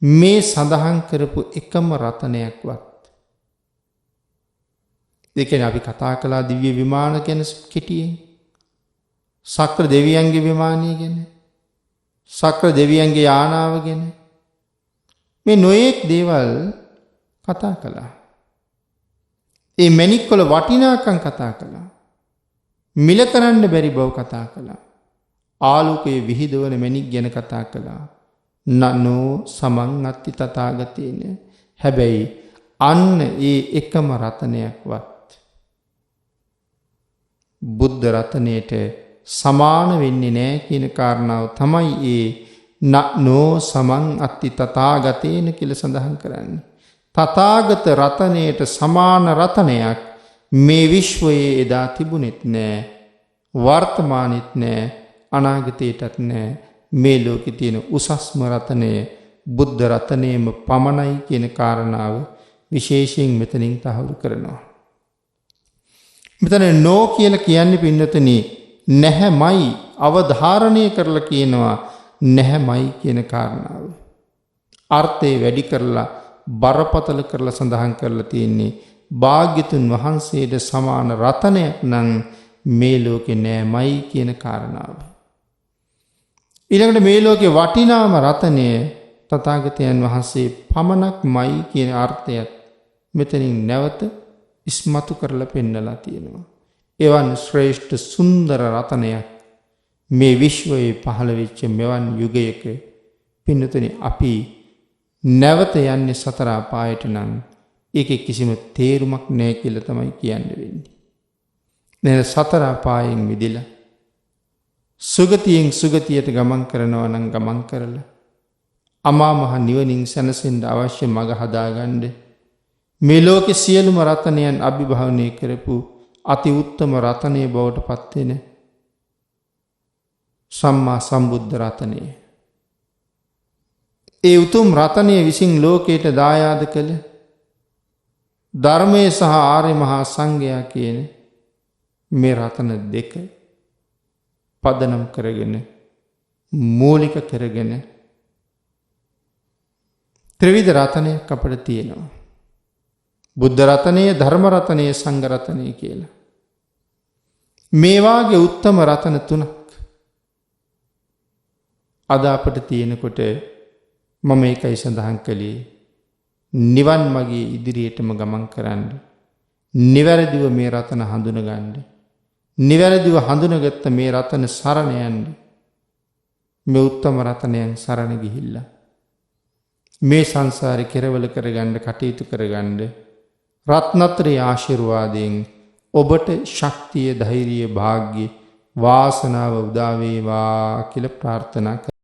මේ සඳහන් කරපු එකම රතනයක්වත් ඒ කියන්නේ අපි කතා කළා දිව්‍ය විමාන ගැන කෙටියෙන් සක්‍ර දෙවියන්ගේ විමානය ගැන, සක්‍ර දෙවියන්ගේ යානාව ගැන මේ නොයෙක් දේවල් කතා කළා. ඒ මැණික්වල වටිනාකම් කතා කළා. මිල කරන්න බැරි බව කතා කළා. ආලෝකයේ විහිදවන මැණික් ගැන කතා කළා. නනෝ සමං අත්ති තථාගතේන. හැබැයි අන්න ඒ එකම රතනයක්වත් බුද්ධ රතනයට සමාන වෙන්නේ නැහැ කියන කාරණාව තමයි ඒ නනෝ සමං අත්ති තථාගතේන කියලා සඳහන් කරන්නේ. තථාගත රතනයට සමාන රතනයක් මේ විශ්වයේ එදා තිබුණෙත් නෑ, වර්තමානෙත් නෑ, අනාගතයටත් නෑ. මේ ලෝකේ තියෙන උසස්ම රතනය බුද්ධ රතනයම පමණයි කියන කාරණාව විශේෂයෙන් මෙතනින් තහවුරු කරනවා. මෙතන නෝ කියලා කියන්නේ පින්නතනි නැහැමයි, අවධාරණය කරලා කියනවා නැහැමයි කියන කාරණාව. අර්ථය වැඩි කරලා බරපතල කරලා සඳහන් කරලා තියෙන්නේ භාග්‍යතුන් වහන්සේට සමාන රතනයක් නම් මේ ලෝකේ නෑමයි කියන කාරණාව. ඊළඟට මේ ලෝකේ වටිනාම රතනය තථාගතයන් වහන්සේ පමණක්මයි කියන අර්ථයත් මෙතනින් නැවත ඉස්මතු කරලා පෙන්නලා තියෙනවා. එවන් ශ්‍රේෂ්ඨ සුන්දර රතනයක් මේ විශ්වයේ පහළ වෙච්ච මෙවන් යුගයක පින්නතුනි අපි නැවත යන්නේ සතර අපායට නම් ඒකේ කිසිම තේරුමක් නැහැ කියලා තමයි කියන්න වෙන්නේ. නේද? සතර අපායෙන් මිදලා සුගතියෙන් සුගතියට ගමන් කරනවා නම් ගමන් කරලා අමා මහ නිවනින් සැනසෙන්න අවශ්‍ය මඟ හදාගන්න මේ ලෝකේ සියලුම රතනයන් අභිභවනය කරපු අති උත්තම රතනය බවට පත් වෙන සම්මා සම්බුද්ධ රතනය. ඒ උතුම් රතනය විසින් ලෝකයට දායාද කළ ධර්මයේ සහ ආර්ය මහා සංඝයා කියන මේ රතන දෙක පදනම් කරගෙන මූලික කරගෙන ත්‍රිවිධ රතනයක් අපිට තියෙනවා. බුද්ධ රතනය, ධර්ම රතනය, සංඝ රතනය කියලා. මේ වාගේ උත්තම රතන තුනක් අද අපිට තියෙනකොට මම ඒකයි සඳහන් කළේ නිවන් මාගේ ඉදිරියටම ගමන් කරන්න. නිවැරදිව මේ රතන හඳුනගන්න. නිවැරදිව හඳුනගත්ත මේ රතන සරණ යන්න. මේ උත්තම රතනයන් සරණ ගිහිල්ලා මේ සංසාරේ කෙරවල කරගන්න කටයුතු කරගන්න රත්නත්‍රයේ ආශිර්වාදයෙන් ඔබට ශක්තිය, ධෛර්යය, වාග්ය, වාසනාව උදා වේවා කියලා ප්‍රාර්ථනා